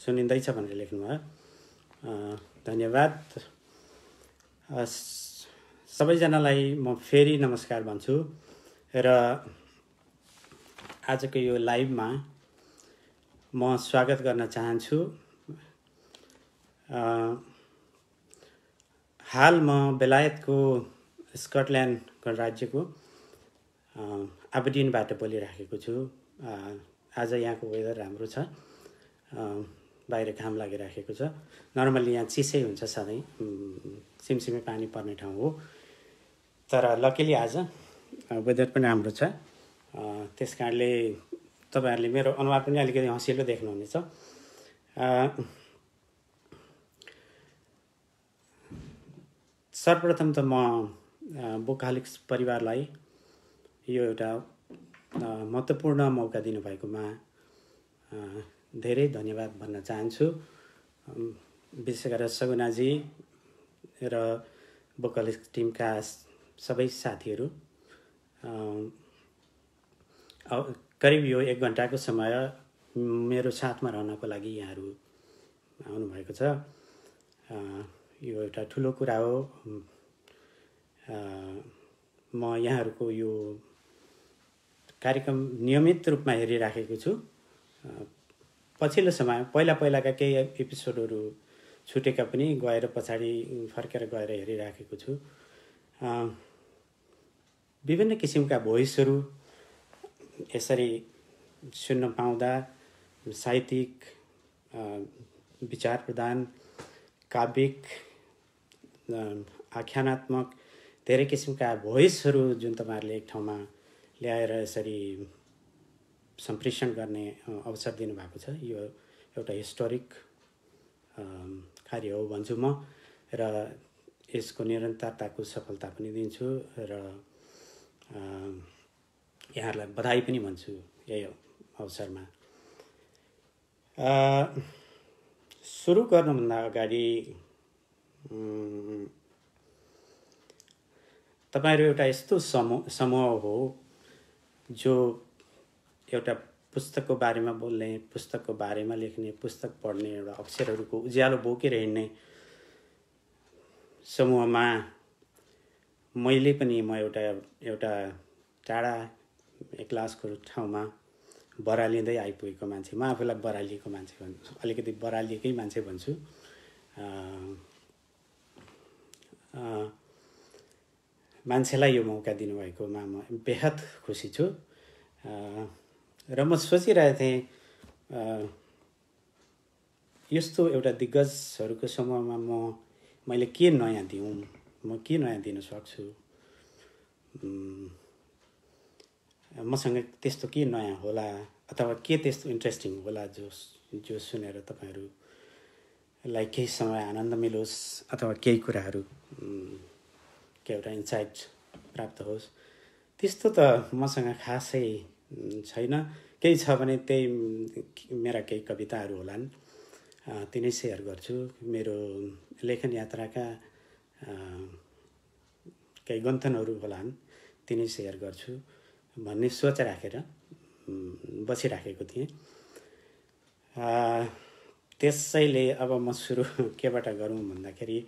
सुनिँदैछ भनेर लेख्नुभयो। धन्यवाद। सबैजनालाई म फेरि नमस्कार भन्छु र आजको यो लाइभमा म स्वागत गर्न चाहन्छु। हाल म बेलायतको स्कटल्यान्ड गणराज्यको अबर्डिनबाट बोलिराखेको छु। आज यहाँको वेदर राम्रो छ, बाहिर घाम लागिराखेको छ। नर्मली यहाँ चिसै हुन्छ सधैँ, सिमसिमे पानी पर्ने ठाउँ हो, तर लकिली आज वेदर पनि राम्रो छ। त्यस कारणले तपाईहरुले मेरो अनुहार पनि अलिकति हँसिलो देख्नुहुनेछ। सर्वप्रथम त म बुकहालिक्स परिवारलाई यो एउटा महत्त्वपूर्ण मौका दिनुभएकोमा धेरै धन्यवाद भन्न चाहन्छु। विशेष गरेर सगुनाजी र बुकहालिक्स टिमका सबै साथीहरू, करिब यो 1 घण्टाको समय मेरो साथमा रहनको लागि यहाँहरू आउनुभएको छ। यो एउटा ठुलो कुरा हो। म यहाँहरूको यो कार्यक्रम नियमित रूपमा हेरिराखेको छु। पछिल्लो समय पहिलाका केही एपिसोडहरू छुटेका पनि गएर पछाडि फर्केर गएर हेरिराखेको छु। विभिन्न किसिमका भोइसहरू यसरी सुन्न पाउँदा साहित्यिक, विचार प्रदान, काव्यिक, आख्यानात्मक धेरै किसिमका भोइसहरू जुन तपाईहरुले एक ठाउँमा ल्याएर यसरी सम्प्रेषण गर्ने अवसर दिनुभएको छ, यो एउटा हिस्टोरिक कार्य हो भन्छु म, र यसको निरन्तरताको सफलता पनि दिन्छु र यहाँहरूलाई बधाई पनि भन्छु यही अवसरमा। सुरु गर्नुभन्दा अगाडि तपाईहरु एउटा यस्तो समूह हो जो एउटा पुस्तकको बारेमा बोल्ने, पुस्तकको बारेमा लेख्ने, पुस्तक पढ्ने, एउटा अक्षरहरूको उज्यालो बोकेर हिँड्ने समूहमा मैले पनि म एउटा टाढा क्लासको ठाउँमा बरालिँदै आइपुगेको मान्छे, म आफूलाई बरालिएको मान्छे भन्छु, अलिकति बरालिएकै मान्छे भन्छु। मान्छेलाई यो मौका दिनुभएकोमा म बेहद खुसी छु। र म सोचिरहेको थिएँ यस्तो एउटा दिग्गजहरूको समूहमा मैले के नयाँ दिउँ, म के नयाँ दिन सक्छु, मसँग त्यस्तो के नयाँ होला अथवा के त्यस्तो इन्ट्रेस्टिङ होला जो सुनेर तपाईहरुलाई केही समय आनन्द मिलोस् अथवा केही कुराहरू के एउटा इन्साइट प्राप्त होस्। त्यस्तो त मसँग खासै छैन। केही छ भने त्यही मेरा केही कविताहरू होलान्, तिनै सेयर गर्छु। मेरो लेखन यात्राका केही गन्थनहरू होलान्, तिनै सेयर गर्छु भन्ने सोच राखेर बसिराखेको थिएँ। त्यसैले अब म सुरु केबाट गरौँ भन्दाखेरि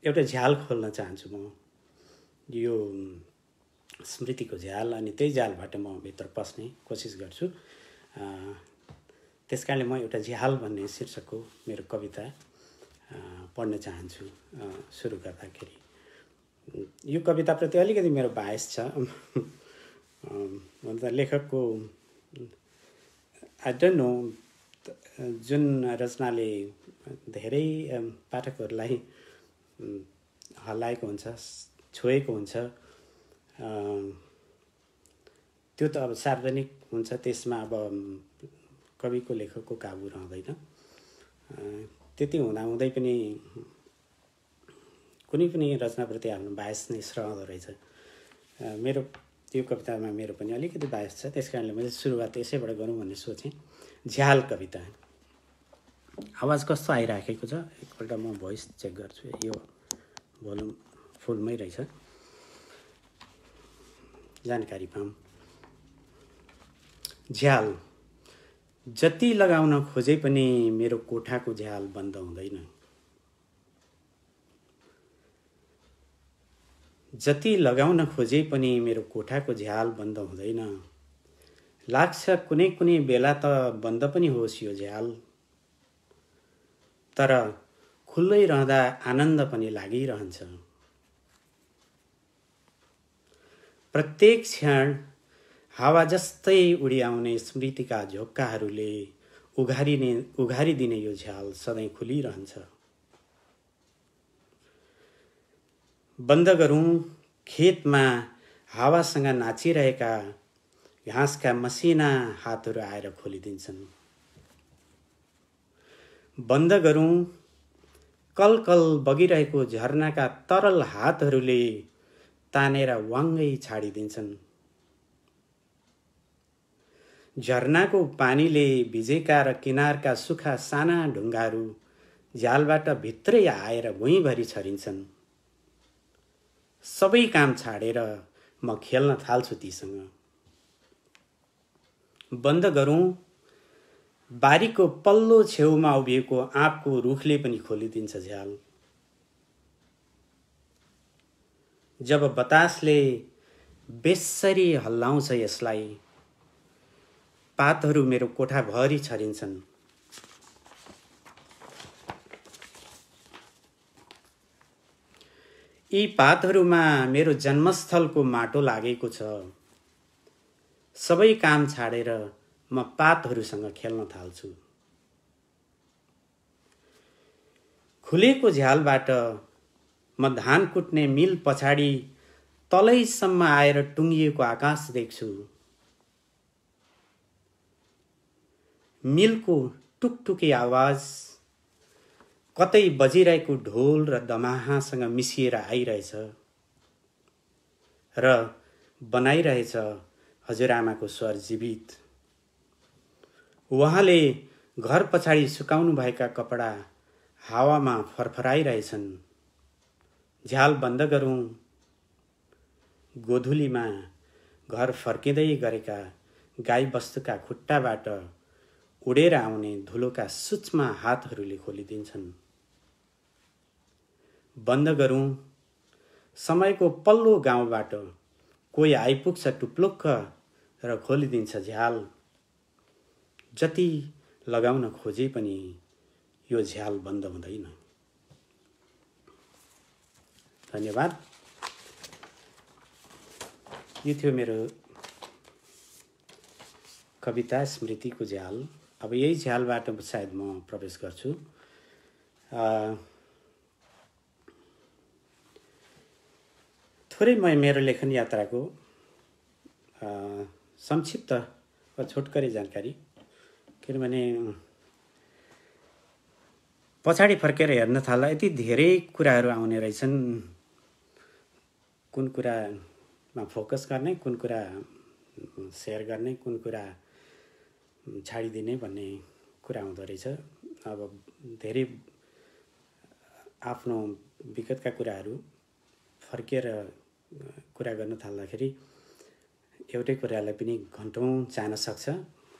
एउटा झ्याल खोल्न चाहन्छु। म यो स्मृतिको झ्याल, अनि त्यही झ्यालबाट म भित्र पस्ने कोसिस गर्छु। त्यसकारणले म एउटा झ्याल भन्ने शीर्षकको मेरो कविता पढ्न चाहन्छु सुरु गर्दाखेरि। यो कविताप्रति अलिकति मेरो बायस छ। लेखकको आई डोन्ट नो, जुन रचनाले धेरै पाठकहरूलाई हल्लाएको हुन्छ, छोएको हुन्छ, त्यो त अब सार्वजनिक हुन्छ, त्यसमा अब कविको लेखकको काबु रहँदैन। त्यति हुँदाहुँदै पनि कुनै पनि रचनाप्रति आफ्नो बायस नै रहँदो रहेछ। मेरो त्यो कवितामा मेरो पनि अलिकति बायस छ, त्यसकारणले मैले सुरुवात यसैबाट गरौँ भन्ने सोचेँ। झ्याल कविता। आवाज कस्तो आइराखेको छ एकपल्ट म भोइस चेक गर्छु। यो भोल्युम फुलमै रहेछ, जानकारी पाऊँ। झ्याल। जति लगाउन खोजे पनि मेरो कोठाको झ्याल बन्द हुँदैन। जति लगाउन खोजे पनि मेरो कोठाको झ्याल बन्द हुँदैन। लाग्छ कुनै कुनै बेला त बन्द पनि होस् यो झ्याल, तर खुल्लै रहँदा आनन्द पनि लागिरहन्छ। प्रत्येक क्षण हावा जस्तै उडिआउने स्मृतिका झोक्काहरूले उघारिदिने यो झ्याल सधैँ खुलिरहन्छ। बन्द गरौँ खेतमा हावासँग नाचिरहेका घाँसका मसिना हातहरू आएर खोलिदिन्छन्। बन्द गरौँ कलकल बगिरहेको झरनाका तरल हातहरूले तानेर वाङ्गै छाडिदिन्छन्। झरनाको पानीले भिजेका र किनारका सुखा साना ढुङ्गाहरू झ्यालबाट भित्रै आएर भुइँभरि छरिन्छन्। सबै काम छाडेर म खेल्न थाल्छु तीसँग। बन्द गरौँ बारीको पल्लो छेउमा उभिएको आँपको रुखले पनि खोलिदिन्छ झ्याल। जब बतासले बेसरी हल्लाउँछ यसलाई, पातहरू मेरो कोठाभरि छरिन्छन्। यी पातहरूमा मेरो जन्मस्थलको माटो लागेको छ। सबै काम छाडेर म पातहरूसँग खेल्न थाल्छु। खुलेको झ्यालबाट म धान कुट्ने मिल पछाडि तलैसम्म आएर टुङ्गिएको आकाश देख्छु। मिलको टुकटुकी आवाज कतै बजिरहेको ढोल र दमाहासँग मिसिएर आइरहेछ र बनाइरहेछ हजुरआमाको स्वर जीवित। उहाँले घर पछाडि सुकाउनु भएका कपडा हावामा फरफराइरहेछन्। झ्याल बन्द गरौँ। गोधुलीमा घर फर्किँदै गरेका गाईबस्तुका खुट्टाबाट उडेर आउने धुलोका सूक्ष्म हातहरूले खोलिदिन्छन्। बन्द गरौँ समयको पल्लो गाउँबाट कोही आइपुग्छ टुप्लुक्क र खोलिदिन्छ झ्याल। जति लगाउन खोजे पनि यो झ्याल बन्द हुँदैन। धन्यवाद। यो थियो मेरो कविता स्मृतिको झ्याल। अब यही झ्यालबाट सायद म प्रवेश गर्छु। थोरै मेरो लेखन यात्राको संक्षिप्त वा छोटकरी जानकारी, किनभने पछाडि फर्केर हेर्न थाल्दा यति धेरै कुराहरू आउने रहेछन्। कुन कुरामा फोकस गर्ने, कुन कुरा सेयर गर्ने, कुन कुरा छाडिदिने भन्ने कुरा हुँदो रहेछ। अब धेरै आफ्नो विगतका कुराहरू फर्केर कुरा गर्न थाल्दाखेरि एउटै कुरालाई पनि घन्टौँ चाहन सक्छ।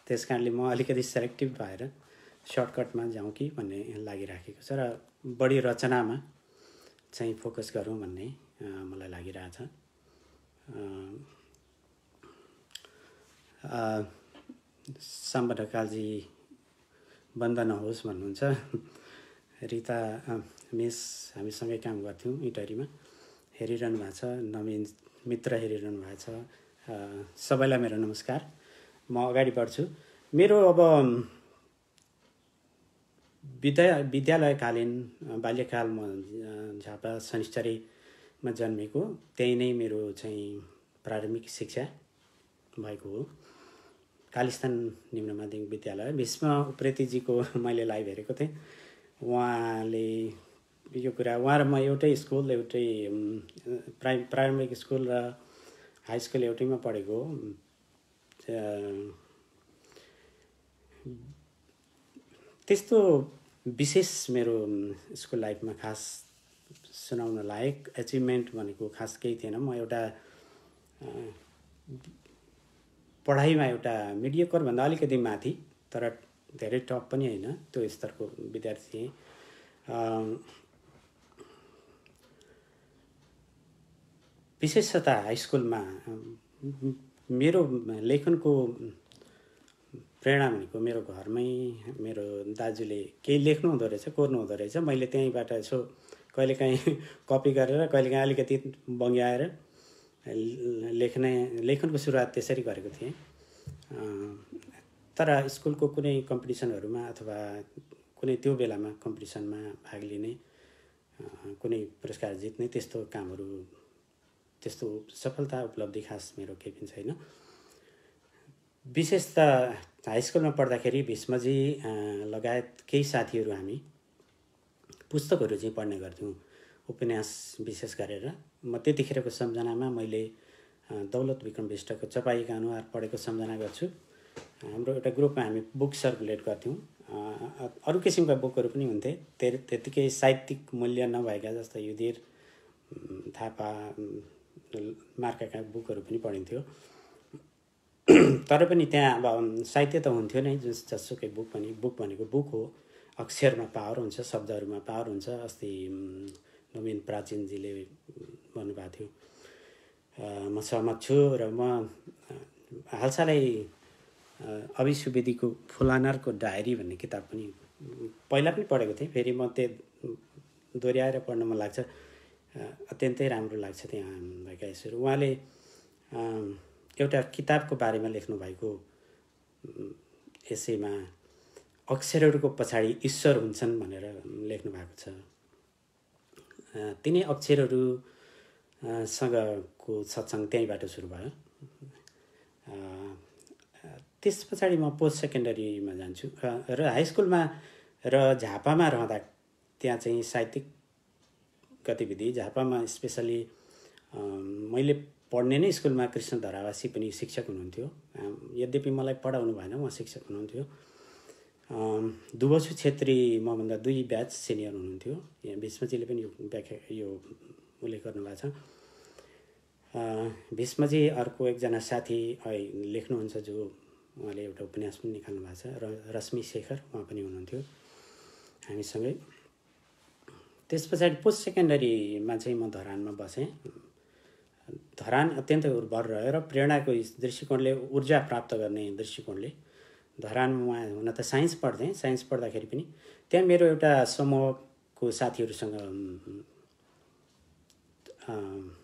त्यसकारणले म अलिकति सेलेक्टिभ भएर सर्टकटमा जाउँ कि भन्ने लागिराखेको छ र बढी रचनामा चाहिँ फोकस गरौँ भन्ने मलाई लागिरहेछ। साम्बा ढकालजी बन्द नहोस् भन्नुहुन्छ। रिता मिस हामीसँगै काम गर्थ्यौँ इटरीमा, हेरिरहनु भएको छ। नवीन मित्र हेरिरहनु भएको छ। सबैलाई मेरो नमस्कार। म अगाडि बढ्छु। मेरो अब विद्यालयकालीन बाल्यकाल म झापा शनिश्चरीमा जन्मेको, त्यही नै मेरो चाहिँ प्रारम्भिक शिक्षा भएको हो। कालीस्थान निम्न माध्यमिक विद्यालय भीष्म उप्रेतीजीको मैले लाइभ हेरेको थिएँ। उहाँले यो कुरा, उहाँ र म एउटै स्कुल, एउटै प्रारम्भिक स्कुल र हाई स्कुल एउटैमा पढेको हो। त्यस्तो विशेष मेरो स्कुल लाइफमा खास सुनाउन लायक एचिभमेन्ट भनेको खास केही थिएन। म एउटा पढाइमा एउटा मिडियोकर भन्दा अलिकति माथि तर धेरै टप पनि होइन, त्यो स्तरको विद्यार्थी थिएँ। विशेषतः हाई स्कुलमा मेरो लेखनको प्रेरणा भनेको मेरो घरमै मेरो दाजुले केही लेख्नु हुँदो रहेछ, कोर्नु हुँदो रहेछ। मैले त्यहीँबाट यसो कहिलेकाहीँ कपी गरेर कहिलेकाहीँ अलिकति बङ्ग्याएर लेखनको सुरुवात त्यसरी गरेको थिएँ। तर स्कुलको कुनै कम्पिटिसनहरूमा अथवा कुनै त्यो बेलामा कम्पिटिसनमा भाग लिने, कुनै पुरस्कार जित्ने त्यस्तो कामहरू, त्यस्तो सफलता उपलब्धि खास मेरो केही पनि छैन। विशेष त हाई स्कुलमा पढ्दाखेरि भीष्मजी लगायत केही साथीहरू हामी पुस्तकहरू चाहिँ पढ्ने गर्थ्यौँ, उपन्यास विशेष गरेर। म त्यतिखेरको सम्झनामा मैले दौलत विक्रम बिष्टको चपाईका अनुहार पढेको सम्झना गर्छु। हाम्रो एउटा ग्रुपमा हामी बुक सर्कुलेट गर्थ्यौँ। अरू किसिमका बुकहरू पनि हुन्थे, त्यतिकै साहित्यिक मूल्य नभएका जस्तो युधिर, थापा, मार्काका बुकहरू पनि पढिन्थ्यो। तर पनि त्यहाँ अब साहित्य त हुन्थ्यो नै, जसुकै बुक भनेको बुक हो। अक्षरमा पावर हुन्छ, शब्दहरूमा पावर हुन्छ। अस्ति नवीन प्राचीनजीले भन्नुभएको थियो, म सहमत छु। र म हालसालै अभि सुवेदीको फुलानरको डायरी भन्ने किताब पनि पहिला पनि पढेको थिएँ, फेरि म त्यो दोहोऱ्याएर पढ्न मन लाग्छ। अत्यन्तै राम्रो लाग्छ त्यहाँ भएका यसहरू। उहाँले एउटा किताबको बारेमा लेख्नु भएको यसैमा अक्षरहरूको पछाडि ईश्वर हुन्छन् भनेर लेख्नु भएको छ। तिनै अक्षरहरूसँगको सत्सङ्ग त्यहीँबाट सुरु भयो। त्यस पछाडि म पोस्ट सेकेन्डरीमा जान्छु र हाई स्कुलमा र झापामा रहँदा त्यहाँ चाहिँ साहित्यिक गतिविधि, झापामा स्पेसली मैले पढ्ने नै स्कुलमा कृष्ण धरावासी पनि शिक्षक हुनुहुन्थ्यो। यद्यपि मलाई पढाउनु भएन, उहाँ शिक्षक हुनुहुन्थ्यो। दुबसु छेत्री मभन्दा 2 ब्याच सिनियर हुनुहुन्थ्यो। यहाँ भीष्मजीले पनि यो उल्लेख गर्नुभएको छ। भीष्मजी अर्को एकजना साथी लेख्नुहुन्छ, जो उहाँले एउटा उपन्यास पनि निकाल्नु भएको छ, रश्मि शेखर, उहाँ पनि हुनुहुन्थ्यो हामीसँगै। त्यस पछाडि पोस्ट सेकेन्डरीमा चाहिँ म धरानमा बसेँ। धरान अत्यन्तै उर्वर रह्यो र प्रेरणाको दृष्टिकोणले, ऊर्जा प्राप्त गर्ने दृष्टिकोणले धरानमा हुन त साइन्स पढ्थेँ। साइन्स पढ्दाखेरि पनि त्यहाँ मेरो एउटा समूहको साथीहरूसँग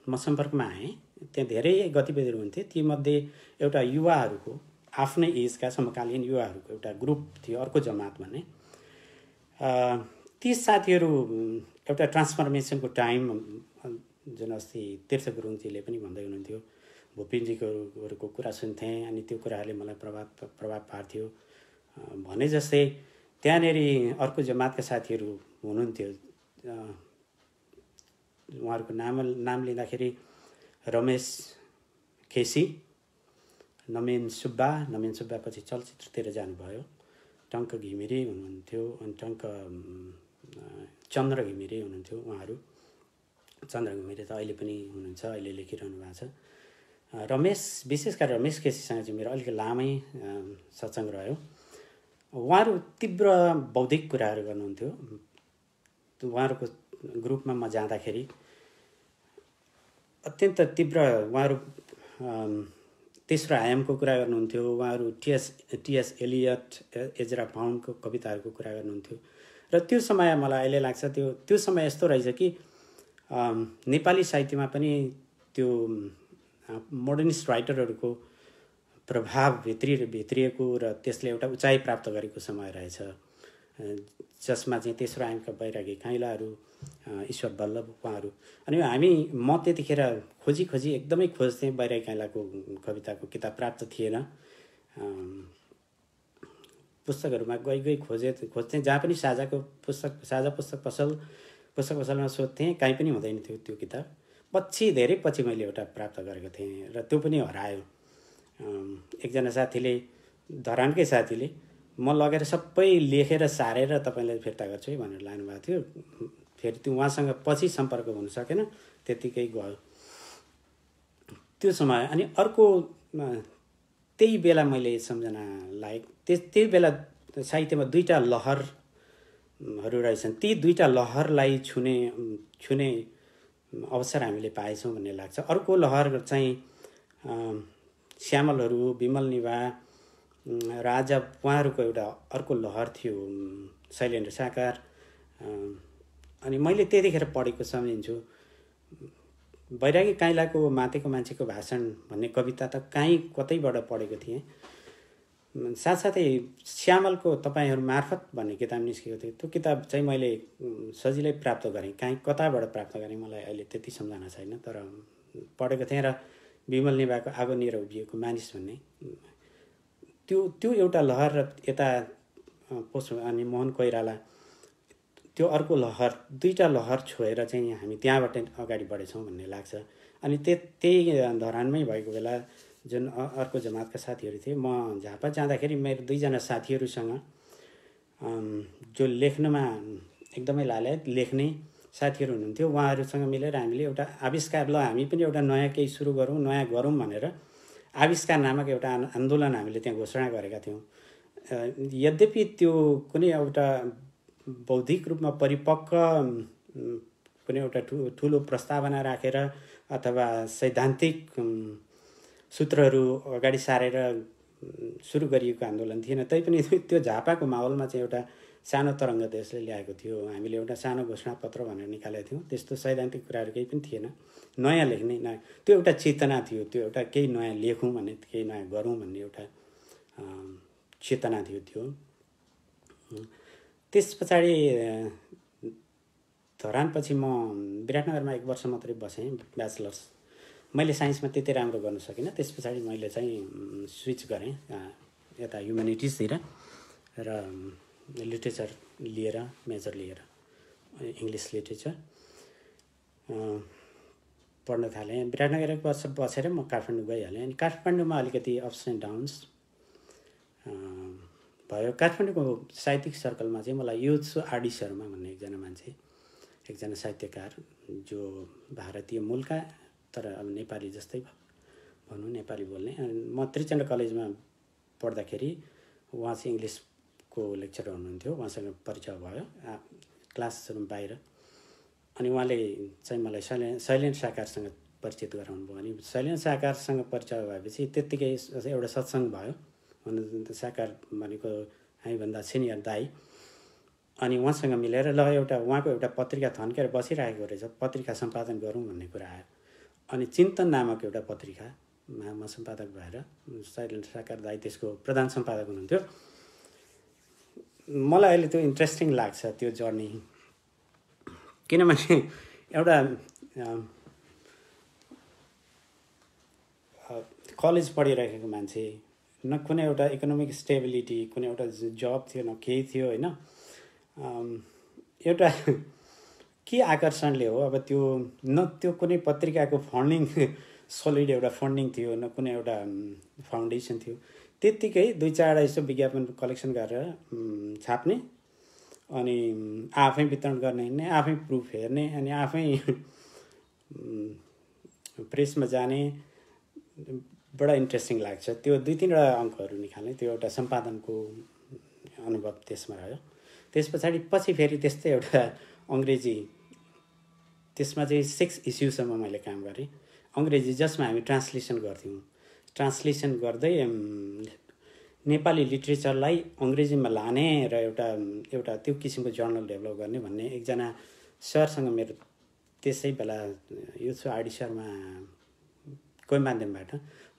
म सम्पर्कमा आएँ। त्यहाँ धेरै गतिविधिहरू हुन्थे। तीमध्ये एउटा युवाहरूको, आफ्नै एजका समकालीन युवाहरूको एउटा ग्रुप थियो, अर्को जमात भन्ने। ती साथीहरू एउटा ट्रान्सफर्मेसनको टाइम, जुन अस्ति तीर्थ गुरुङजीले पनि भन्दै हुनुहुन्थ्यो, भुपिनजीको कुरा सुन्थेँ, अनि त्यो कुराहरूले मलाई प्रभाव पार्थ्यो भने जस्तै त्यहाँनेरि अर्को जमातका साथीहरू हुनुहुन्थ्यो। उहाँहरूको नाम लिँदाखेरि रमेश केसी, नमेन सुब्बा पछि चलचित्रतिर जानुभयो, टङ्क घिमिरे हुनुहुन्थ्यो, अनि चन्द्र घिमिरे हुनुहुन्थ्यो। उहाँहरू चन्द्र घिमिरे त अहिले पनि हुनुहुन्छ, अहिले लेखिरहनु भएको छ। विशेष गरेर रमेश केसीसँग चाहिँ मेरो अलिक लामै सत्सङ्ग रह्यो। उहाँहरू तीव्र बौद्धिक कुराहरू गर्नुहुन्थ्यो। उहाँहरूको ग्रुपमा म जाँदाखेरि अत्यन्त तीव्र उहाँहरू तेस्रो आयामको कुरा गर्नुहुन्थ्यो। उहाँहरू टिएस एलियट, एजरा पाउन्डको कविताहरूको कुरा गर्नुहुन्थ्यो। र त्यो समय मलाई अहिले लाग्छ, त्यो समय यस्तो रहेछ कि नेपाली साहित्यमा पनि त्यो मोडर्निस्ट राइटरहरूको प्रभाव भित्रिएको र त्यसले एउटा उचाइ प्राप्त गरेको समय रहेछ, जसमा चाहिँ तेस्रो आयामका बैरागी काइलाहरू, ईश्वर बल्लभ, उहाँहरू। अनि म त्यतिखेर खोजी एकदमै खोज्थेँ। बैरागी काइलाको कविताको किताब प्राप्त थिएन। पुस्तकहरूमा गई खोज्थेँ, जहाँ पनि साझा पुस्तक पसलमा सोध्थेँ, कहीँ पनि हुँदैन थियो त्यो किताब। धेरै पछि मैले एउटा प्राप्त गरेको थिएँ र त्यो पनि हरायो। एकजना साथीले, धरानकै साथीले, म लगेर सबै लेखेर सारेर तपाईँलाई फिर्ता गर्छु है भनेर लानुभएको थियो। फेरि त्यो उहाँसँग पछि सम्पर्क हुन सकेन, त्यत्तिकै गयो त्यो समय। अनि अर्को त्यही बेला मैले सम्झना लायक त्यही बेला साहित्यमा दुईटा लहरहरू रहेछन्। ती दुईटा लहरलाई छुने अवसर हामीले पाएछौँ भन्ने लाग्छ। अर्को लहर चाहिँ श्यामलहरू, विमल निभा, राजा, उहाँहरूको एउटा अर्को लहर थियो, शैलेन्द्र साकार। अनि मैले त्यतिखेर पढेको सम्झिन्छु। बैरागी काइलाको मातेको मान्छेको भाषण भन्ने कविता त कतैबाट पढेको थिएँ। साथसाथै श्यामलको तपाईँहरू मार्फत भन्ने किताब निस्केको थियो। त्यो किताब चाहिँ मैले सजिलै प्राप्त गरेँ। कताबाट प्राप्त गरेँ मलाई अहिले त्यति सम्झना छैन, तर पढेको थिएँ। र विमल निभाको आगोनिर उभिएको मानिस भन्ने त्यो एउटा लहर, र यता अनि मोहन कोइराला त्यो अर्को लहर, दुईटा लहर छोएर चाहिँ हामी त्यहाँबाट अगाडि बढेछौँ भन्ने लाग्छ। अनि त्यही धरानमै भएको बेला जुन अर्को जमातका साथीहरू थिए, म झापा जाँदाखेरि मेरो दुईजना साथीहरूसँग जो लेख्नमा एकदमै लालायत लेख्ने साथीहरू हुनुहुन्थ्यो, उहाँहरूसँग मिलेर हामीले एउटा आविष्कार, ल हामी पनि एउटा नयाँ केही सुरु गरौँ, नयाँ गरौँ भनेर आविष्कार नामक एउटा आन्दोलन हामीले त्यहाँ घोषणा गरेका थियौँ। यद्यपि त्यो कुनै एउटा बौद्धिक रूपमा परिपक्व कुनै एउटा ठुलो प्रस्तावना राखेर अथवा सैद्धान्तिक सूत्रहरू अगाडि सारेर सुरु गरिएको आन्दोलन थिएन। तैपनि त्यो झापाको माहौलमा चाहिँ एउटा सानो तरङ्ग त्यसले ल्याएको थियो। हामीले एउटा सानो घोषणापत्र भनेर निकालेको थियौँ। त्यस्तो सैद्धान्तिक कुराहरू केही पनि थिएन। नयाँ लेख्ने त्यो एउटा चेतना थियो, त्यो एउटा केही नयाँ लेखौँ भन्ने, केही नयाँ गरौँ भन्ने एउटा चेतना थियो त्यो। त्यस पछाडि धरानपछि म विराटनगरमा 1 वर्ष मात्रै बसेँ, ब्याचलर्स। मैले साइन्समा त्यति राम्रो गर्न सकिनँ। त्यस पछाडि मैले चाहिँ स्विच गरेँ यता ह्युमेनिटिजतिर र लिट्रेचर लिएर, मेजर लिएर इङ्ग्लिस लिट्रेचर पढ्न थालेँ। विराटनगर 1 वर्ष बसेर म काठमाडौँ गइहालेँ। अनि काठमाडौँमा अलिकति अप्स एन्ड डाउन्स भयो। काठमाडौँको साहित्यिक सर्कलमा चाहिँ मलाई युत्सु आरडी शर्मा भन्ने एकजना साहित्यकार, जो भारतीय मूलका तर अब नेपाली जस्तै भनौँ, नेपाली बोल्ने। अनि म त्रिचण्ड कलेजमा पढ्दाखेरि उहाँ चाहिँ इङ्ग्लिसको लेक्चरर हुनुहुन्थ्यो। उहाँसँग परिचय भयो क्लासहरू बाहिर। अनि उहाँले चाहिँ मलाई शैलेन्द्र साकारसँग परिचित गराउनु भयो। अनि शैलेन्द्र साकारसँग परिचय भएपछि त्यत्तिकै एउटा सत्सङ्ग भयो। साकार भनेको हामीभन्दा सिनियर दाई। अनि उहाँसँग मिलेर ल उहाँको एउटा पत्रिका थन्केर बसिरहेको रहेछ, पत्रिका सम्पादन गरौँ भन्ने कुरा आयो। अनि चिन्तन नामक एउटा पत्रिकामा म सम्पादक भएर, शैलेन्द्र साकार दाई त्यसको प्रधान सम्पादक हुनुहुन्थ्यो। मलाई अहिले त्यो इन्ट्रेस्टिङ लाग्छ त्यो जर्नी, किनभने एउटा कलेज पढिरहेको मान्छे, न कुनै एउटा इकोनोमिक स्टेबिलिटी, कुनै एउटा जब थियो, न केही थियो होइन। एउटा के आकर्षणले हो अब त्यो, न त्यो कुनै पत्रिकाको फन्डिङ, सोलिड एउटा फन्डिङ थियो, न कुनै एउटा फाउन्डेसन थियो। त्यत्तिकै 2-4 यसो विज्ञापन कलेक्सन गरेर छाप्ने, अनि आफै वितरण गर्ने, आफै प्रुफ हेर्ने, अनि आफै प्रेसमा जाने। बडा इन्ट्रेस्टिङ लाग्छ त्यो 2-3 अङ्कहरू निकाल्ने। त्यो एउटा सम्पादनको अनुभव त्यसमा रह्यो। त्यस पछाडि फेरि त्यस्तै एउटा अङ्ग्रेजी, त्यसमा चाहिँ 6 इस्युसम्म मैले काम गरेँ अङ्ग्रेजी, जसमा हामी ट्रान्सलेसन गर्थ्यौँ। ट्रान्सलेसन गर्दै नेपाली लिट्रेचरलाई अङ्ग्रेजीमा लाने र एउटा त्यो किसिमको जर्नल डेभलप गर्ने भन्ने एकजना सरसँग मेरो त्यसै बेला युत्सु आरडी शर्माको माध्यमबाट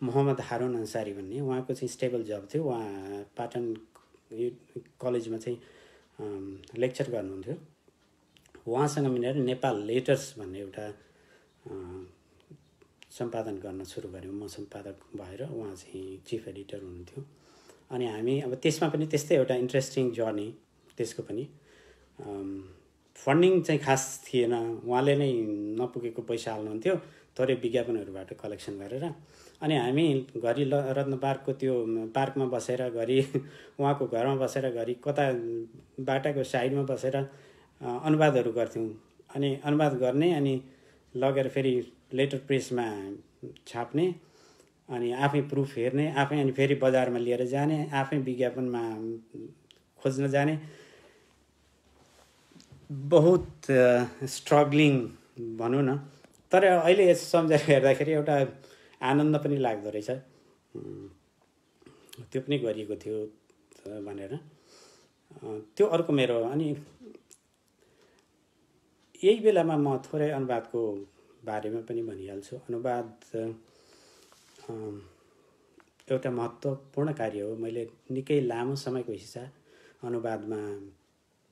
मोहम्मद हारुन अन्सारी भन्ने, उहाँको चाहिँ स्टेबल जब थियो। उहाँ पाटन कलेजमा चाहिँ लेक्चर गर्नुहुन्थ्यो। उहाँसँग मिलेर नेपाल लेटर्स भन्ने एउटा सम्पादन गर्न सुरु गऱ्यौँ। म सम्पादक भएर, उहाँ चाहिँ चिफ एडिटर हुनुहुन्थ्यो। अनि हामी अब त्यसमा पनि त्यस्तै एउटा इन्ट्रेस्टिङ जर्नी। त्यसको पनि फन्डिङ चाहिँ खास थिएन, उहाँले नै नपुगेको पैसा हाल्नुहुन्थ्यो थोरै विज्ञापनहरूबाट कलेक्सन गरेर। अनि हामी घरि रत्न पार्कको त्यो पार्कमा बसेर, घरि उहाँको घरमा बसेर, घरि कता बाटाको साइडमा बसेर अनुवादहरू गर्थ्यौँ। अनि अनुवाद गर्ने, अनि लगेर फेरि लेटर प्रेसमा छाप्ने, अनि आफै प्रुफ हेर्ने, आफै अनि फेरि बजारमा लिएर जाने, आफै विज्ञापनमा खोज्न जाने, बहुत स्ट्रगलिङ भनौँ न। तर अहिले यसो सम्झेर हेर्दाखेरि एउटा आनन्द पनि लाग्दो रहेछ, त्यो पनि गरिएको थियो भनेर। त्यो अर्को मेरो। अनि यही बेलामा म थोरै अनुवादको बारेमा पनि भनिहाल्छु। अनुवाद एउटा महत्त्वपूर्ण कार्य हो। मैले निकै लामो समयको हिस्सा अनुवादमा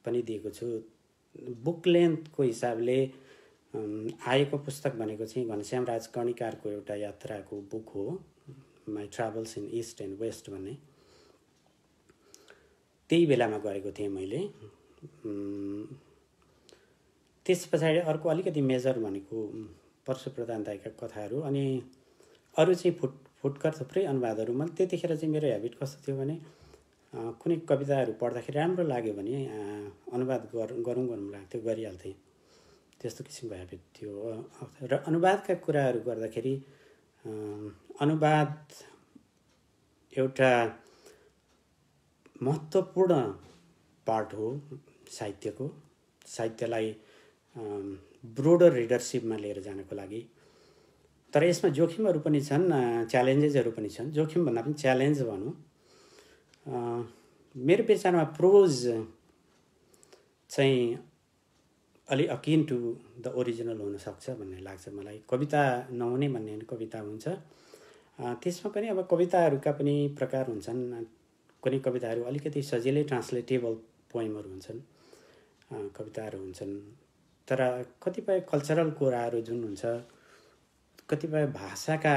पनि दिएको छु। बुक लेन्थको हिसाबले आएको पुस्तक भनेको चाहिँ घनश्यामराज कर्णिकारको एउटा यात्राको बुक हो, my travels in east and west भन्ने। त्यही बेलामा गरेको थिएँ मैले। त्यस पछाडि अर्को अलिकति मेजर भनेको परशुप्रधान दाइका कथाहरू, अनि अरू चाहिँ फुटकर थुप्रै अनुवादहरूमा। त्यतिखेर चाहिँ मेरो ह्याबिट कस्तो थियो भने कुनै कविताहरू पढ्दाखेरि राम्रो लाग्यो भने अनुवाद गरौँ लाग्थ्यो, गरिहाल्थेँ। त्यस्तो किसिमको ह्याबिट थियो। र अनुवादका कुराहरू गर्दाखेरि अनुवाद एउटा महत्त्वपूर्ण पार्ट हो साहित्यको। साहित्यलाई ब्रोडर रिडरसिपमा लिएर जानको लागि। तर यसमा जोखिमहरू पनि छन्, च्यालेन्जेसहरू पनि छन्। जोखिम भन्दा पनि च्यालेन्ज भनौँ। मेरो विचारमा प्रोज चाहिँ अलि अकिन टु द ओरिजिनल हुनसक्छ भन्ने लाग्छ मलाई। कविता नहुने भन्ने होइन, कविता हुन्छ। त्यसमा पनि अब कविताहरूका पनि प्रकार हुन्छन्। कुनै कविताहरू अलिकति सजिलै ट्रान्सलेटेबल पोइमहरू हुन्छन्, कविताहरू हुन्छन्। तर कतिपय कल्चरल कुराहरू जुन हुन्छ, कतिपय भाषाका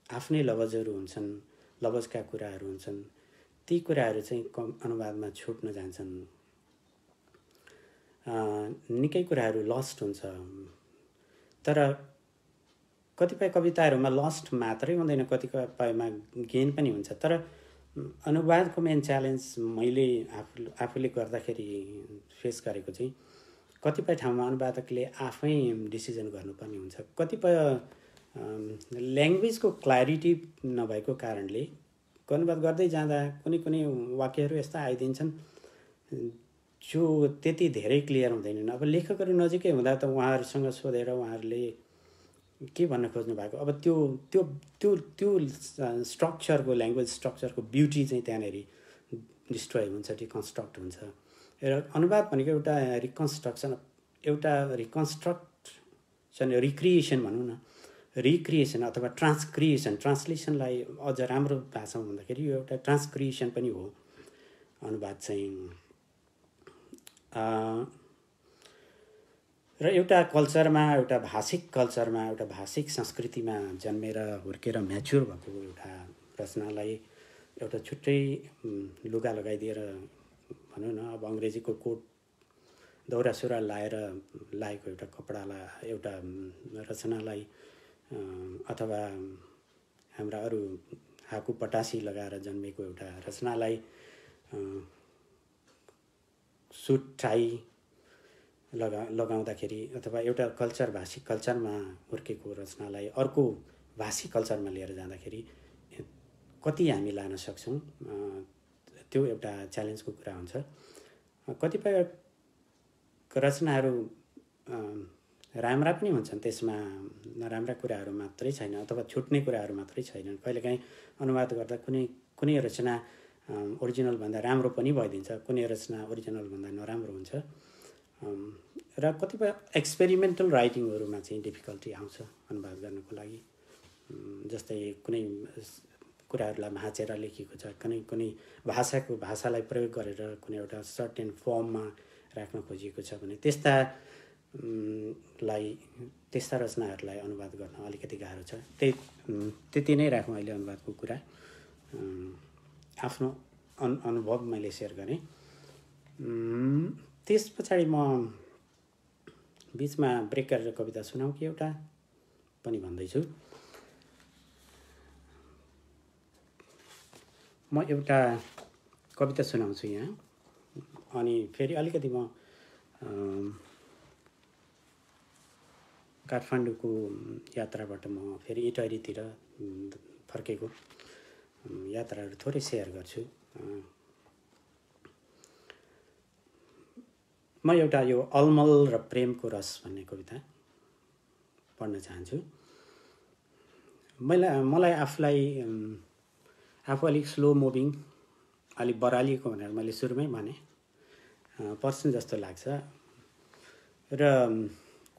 आफ्नै लवजहरू हुन्छन्, लवजका कुराहरू हुन्छन्, ती कुराहरू चाहिँ अनुवादमा छुट्न जान्छन्। निकै कुराहरू लस्ट हुन्छ। तर कतिपय कविताहरूमा लस्ट मात्रै हुँदैन, कतिपयमा गेन पनि हुन्छ। तर अनुवादको मेन च्यालेन्ज मैले आफूले गर्दाखेरि फेस गरेको चाहिँ कतिपय ठाउँमा अनुवादकले आफै डिसिजन गर्नुपर्ने हुन्छ। कतिपय ल्याङ्ग्वेजको क्ल्यारिटी नभएको कारणले अनुवाद गर्दै जाँदा कुनै कुनै वाक्यहरू यस्ता आइदिन्छन् जो त्यति धेरै क्लियर हुँदैनन्। अब लेखकहरू नजिकै हुँदा त उहाँहरूसँग सोधेर उहाँहरूले के भन्न खोज्नु भएको, अब त्यो त्यो त्यो त्यो स्ट्रक्चरको, ल्याङ्ग्वेज स्ट्रक्चरको ब्युटी चाहिँ त्यहाँनिर डिस्ट्रोय हुन्छ, डिकन्स्ट्रक्ट हुन्छ। र अनुवाद भनेको एउटा रिकन्स्ट्रक्सन, रिक्रिएसन भनौँ न, रिक्रिएसन अथवा ट्रान्सलेसनलाई अझ राम्रो भाषामा भन्दाखेरि यो एउटा ट्रान्सक्रिएसन पनि हो अनुवाद चाहिँ। र एउटा कल्चरमा, एउटा भाषिक कल्चरमा, एउटा भाषिक संस्कृतिमा जन्मेर हुर्केर म्याच्योर भएको एउटा रचनालाई एउटा छुट्टै लुगा लगाइदिएर भनौँ न, अब अङ्ग्रेजीको कोट दौरा सुरुवाल लाएको एउटा कपडालाई, एउटा रचनालाई, अथवा हाम्रा अरू हाकु पटासी लगाएर जन्मेको एउटा रचनालाई सुट टाई लगाउँदाखेरि, अथवा एउटा कल्चर, भाषिक कल्चरमा हुर्केको रचनालाई अर्को भाषिक कल्चरमा लिएर जाँदाखेरि कति हामी लान सक्छौँ, त्यो एउटा च्यालेन्जको कुरा हुन्छ। कतिपय रचनाहरू राम्रा पनि हुन्छन्, त्यसमा नराम्रा कुराहरू मात्रै छैन, अथवा छुट्ने कुराहरू मात्रै छैनन्। कहिलेकाहीँ अनुवाद गर्दा कुनै रचना ओरिजिनलभन्दा राम्रो पनि भइदिन्छ, कुनै रचना ओरिजिनलभन्दा नराम्रो हुन्छ। र कतिपय एक्सपेरिमेन्टल राइटिङहरूमा चाहिँ डिफिकल्टी आउँछ अनुवाद गर्नको लागि। जस्तै कुनै कुराहरूलाई भाँचेर लेखिएको छ, कुनै भाषालाई प्रयोग गरेर कुनै एउटा सर्टेन फर्ममा राख्न खोजिएको छ भने त्यस्ता रचनाहरूलाई अनुवाद गर्न अलिकति गाह्रो छ। त्यति नै राखौँ अहिले अनुवादको कुरा। आफ्नो अनुभव मैले सेयर गरेँ। त्यस पछाडि म बिचमा ब्रेक गरेर कविता सुनाऊँ कि एउटा पनि भन्दैछु। म एउटा कविता सुनाउँछु यहाँ, अनि फेरि अलिकति म काठमाडौँको यात्राबाट म फेरि इटहरीतिर फर्केको यात्राहरू थोरै सेयर गर्छु। म एउटा यो अलमल र प्रेमको रस भन्ने कविता पढ्न चाहन्छु। मलाई आफू अलिक स्लो मुभिङ, अलिक बरालिएको भनेर मैले सुरुमै भने पर्सन जस्तो लाग्छ। र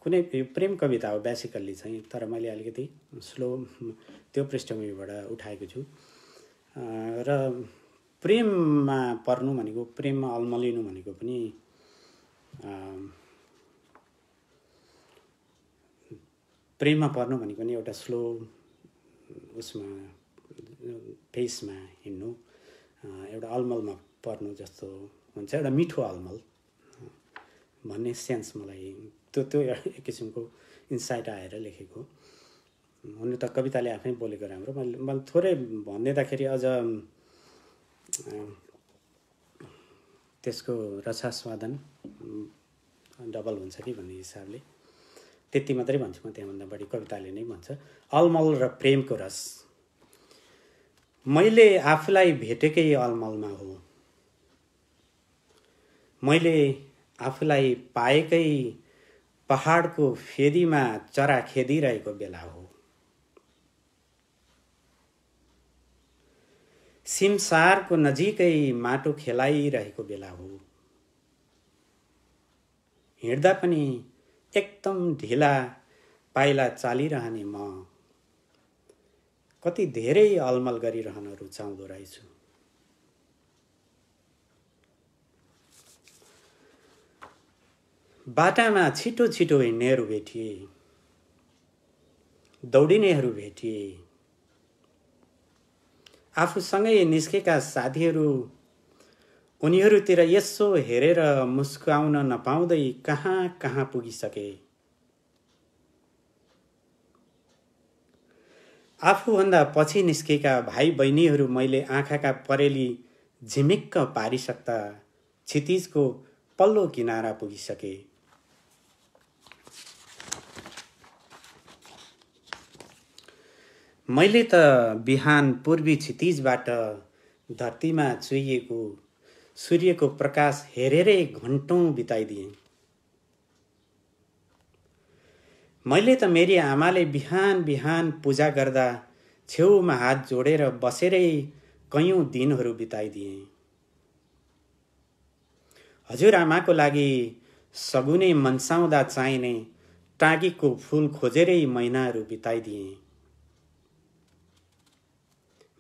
कुनै प्रेम कविता हो बेसिकल्ली चाहिँ, तर मैले अलिकति स्लो त्यो पृष्ठभूमिबाट उठाएको छु। र प्रेममा पर्नु भनेको, प्रेममा अल्मलिनु भनेको पनि प्रेममा पर्नु भनेको पनि एउटा स्लो उसमा फेसमा हिँड्नु, एउटा अलमलमा पर्नु जस्तो हुन्छ, एउटा मिठो अलमल भन्ने सेन्स मलाई त्यो एक किसिमको इन्साइट आएर लेखेको। हुनु त कविताले आफै बोलेको राम्रो, मैले थोरै भनिदिँदाखेरि अझ त्यसको रसास्वादन डबल हुन्छ कि भन्ने हिसाबले त्यति मात्रै भन्छु म, त्यहाँभन्दा बढी कविताले नै भन्छ। अलमल र प्रेमको रस। मैले आफूलाई भेटेकै अलमलमा हो, मैले आफूलाई पाएकै पहाडको फेदीमा चरा खेदिरहेको बेला हो, सिमसारको नजिकै माटो खेलाइरहेको बेला हो, हिँड्दा पनि एकदम ढिला पाइला चालिरहने म कति धेरै अलमल गरिरहन रुचाउँदो रहेछु। बाटामा छिटो छिटो हिँड्नेहरू भेटिए, दौडिनेहरू भेटिए, आफूसँगै निस्केका साथीहरू उनीहरूतिर यसो हेरेर मुस्काउन नपाउँदै कहाँ कहाँ पुगिसके। आफूभन्दा पछि निस्केका भाइ बहिनीहरू मैले आँखाका परेली झिमिक्क पारिसक्दा क्षितिजको पल्लो किनारा पुगिसके। मैले त बिहान पूर्वी क्षितिजबाट धरतीमा चुहिएको सूर्यको प्रकाश हेरेरै घन्टौं बिताइदिएँ। मैले त मेरी आमाले बिहान बिहान पूजा गर्दा छेउमा हात जोडेर बसेरै कयौं दिनहरू बिताइदिएँ। हजुरआमाको लागि सगुने मनसाउँदा चाहिने टाँगीको फूल खोजेरै महिनाहरू बिताइदिएँ।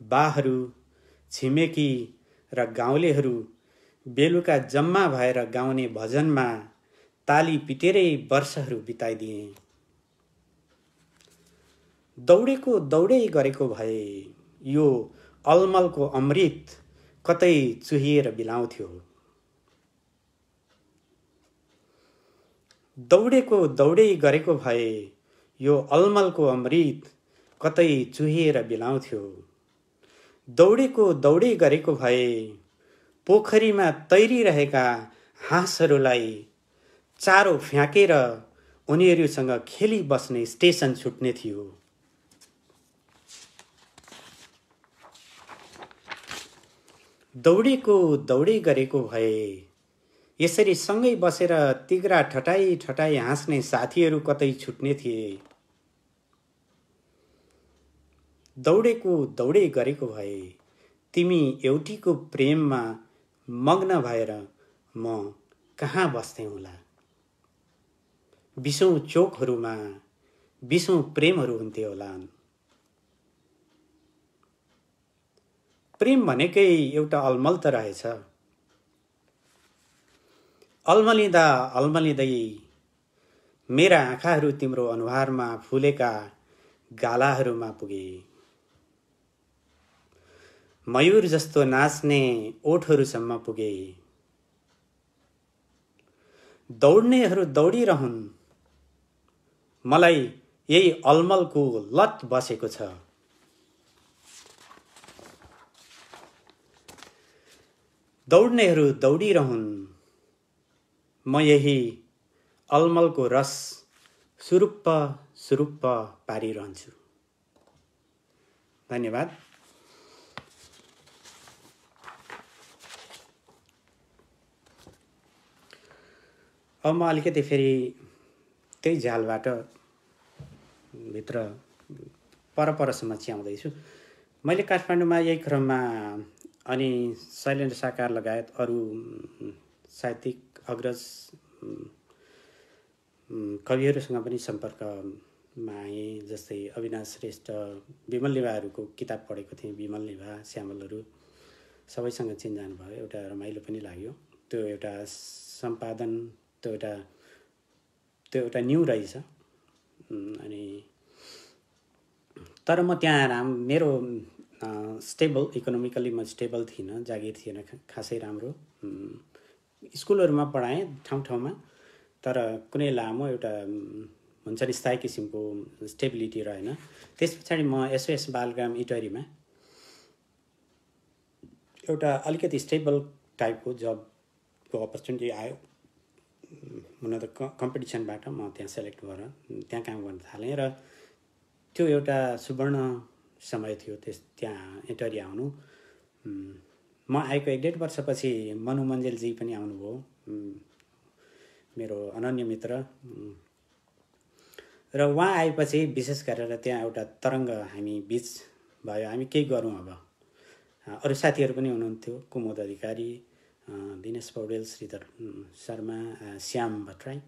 बाहरू, छिमेकी र गाउँलेहरू बेलुका जम्मा भएर गाउने भजनमा ताली पिटेरै वर्षहरू बिताइदिएँ। दौडेको दौडै गरेको भए यो अलमलको अमृत कतै चुहिएर बिलाउँथ्यो। दौडेको दौडै गरेको भए यो अलमलको अमृत कतै चुहिएर बिलाउँथ्यो। दौडेको दौडै गरेको भए पोखरीमा तैरिरहेका हाँसहरूलाई चारो फ्याँकेर उनीहरूसँग खेली बस्ने स्टेसन छुट्ने थियो। दौडेको दौडै गरेको भए यसरी सँगै बसेर तिग्रा ठटाई ठटाई हाँस्ने साथीहरू कतै छुट्ने थिए। दौडेको दौडै गरेको भए तिमी एउटीको प्रेममा मग्न भएर म कहाँ बस्थे होला। 20औं चोकहरूमा 20औं प्रेमहरू हुन्थे होला। प्रेम भनेकै एउटा अलमल त रहेछ। अलमलिँदा अलमलिँदै मेरा आँखाहरू तिम्रो अनुहारमा फुलेका गालाहरूमा पुगे। मयूर जस्तो नाच्ने ओठहरूसम्म पुगे। दौड्नेहरू दौडिरहन्, मलाई यही अलमलको लत बसेको छ। दौड्नेहरू दौडिरहन्, म यही अलमलको रस सुरुप्प सुरुप्प पारिरहन्छु। धन्यवाद। अब म अलिकति फेरि त्यही झ्यालबाट भित्र परसम्म च्याउँदैछु। मैले काठमाडौँमा यही क्रममा अनि शैलेन्द्र साकार लगायत अरू साहित्यिक अग्रज कविहरूसँग पनि सम्पर्कमा आएँ। जस्तै अविनाश श्रेष्ठ, विमल निभाहरूको किताब पढेको थिएँ। विमल निभा, श्यामलहरू सबैसँग चिनजान भयो। एउटा रमाइलो पनि लाग्यो। त्यो एउटा सम्पादन, त्यो एउटा न्यू रहेछ। अनि तर म त्यहाँ मेरो स्टेबल, इकोनोमिकली म स्टेबल थिइनँ, जागिर थिएन खासै राम्रो। स्कुलहरूमा पढाएँ ठाउँ ठाउँमा, तर कुनै लामो एउटा हुन्छ नि स्थायी किसिमको स्टेबिलिटी रहेन। त्यस पछाडि म एसओएस बालग्राम इटरीमा एउटा अलिकति स्टेबल टाइपको जबको अपर्च्युनिटी आयो। हुन त कम्पिटिसनबाट म त्यहाँ सेलेक्ट भएर त्यहाँ काम गर्न थालेँ र त्यो एउटा सुवर्ण समय थियो त्यहाँ इटरी आउनु। म आएको 1.5 वर्षपछि मनु मन्जेलजी पनि आउनुभयो, मेरो अनन्य मित्र। र उहाँ आएपछि विशेष गरेर त्यहाँ एउटा तरङ्ग हामी बिच भयो, हामी केही गरौँ अब। अरू साथीहरू पनि हुनुहुन्थ्यो, कुमुद अधिकारी, दिनेश पौडेल, श्रीधर शर्मा, श्याम भट्टराई।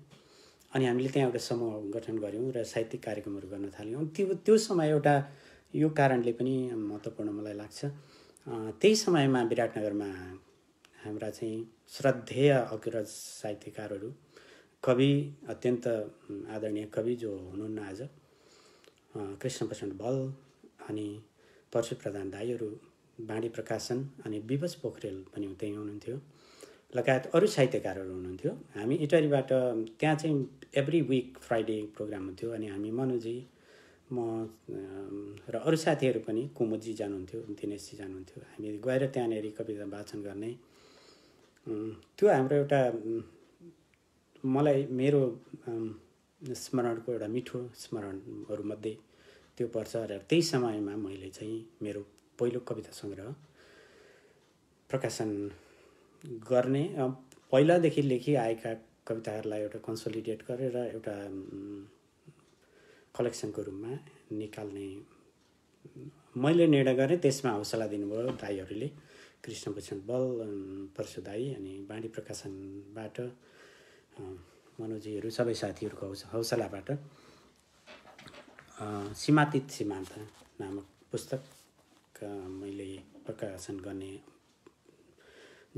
अनि हामीले त्यहाँ एउटा समूह गठन गऱ्यौँ र साहित्यिक कार्यक्रमहरू गर्न थाल्यौँ। त्यो समय एउटा यो कारणले पनि महत्त्वपूर्ण मलाई लाग्छ। त्यही समयमा विराटनगरमा हाम्रा चाहिँ श्रद्धेय अग्रज साहित्यकारहरू, कवि, अत्यन्त आदरणीय कवि जो हुनुहुन्न आज, कृष्णप्रसाद बल अनि परशु प्रधान दाईहरू, बाँडी प्रकाशन अनि विवश पोखरेल पनि त्यहीँ हुनुहुन्थ्यो, लगायत अरू साहित्यकारहरू हुनुहुन्थ्यो। हामी इटरीबाट त्यहाँ चाहिँ एभ्री विक फ्राइडे प्रोग्राम हुन्थ्यो। अनि हामी मनुजी, म र अरू साथीहरू पनि, कुमुदजी जानुहुन्थ्यो, दिनेशजी जानुहुन्थ्यो। हामी गएर त्यहाँनिर कविता वाचन गर्ने। त्यो हाम्रो एउटा मलाई मेरो स्मरणको एउटा मिठो स्मरणहरूमध्ये त्यो पर्छ। र त्यही समयमा मैले चाहिँ मेरो पहिलो कविता सङ्ग्रह प्रकाशन गर्ने, पहिलादेखि लेखिआएका कविताहरूलाई एउटा कन्सोलिडेट गरेर एउटा कलेक्सनको रूपमा निकाल्ने मैले निर्णय गरेँ। त्यसमा हौसला दिनुभयो दाईहरूले, कृष्णप्रसाद बल, परशु दाई, अनि बाँडी प्रकाशनबाट मनोजीहरू, सबै साथीहरूको हौसलाबाट सीमातीत सीमान्त नामक पुस्तक मैले प्रकाशन गर्ने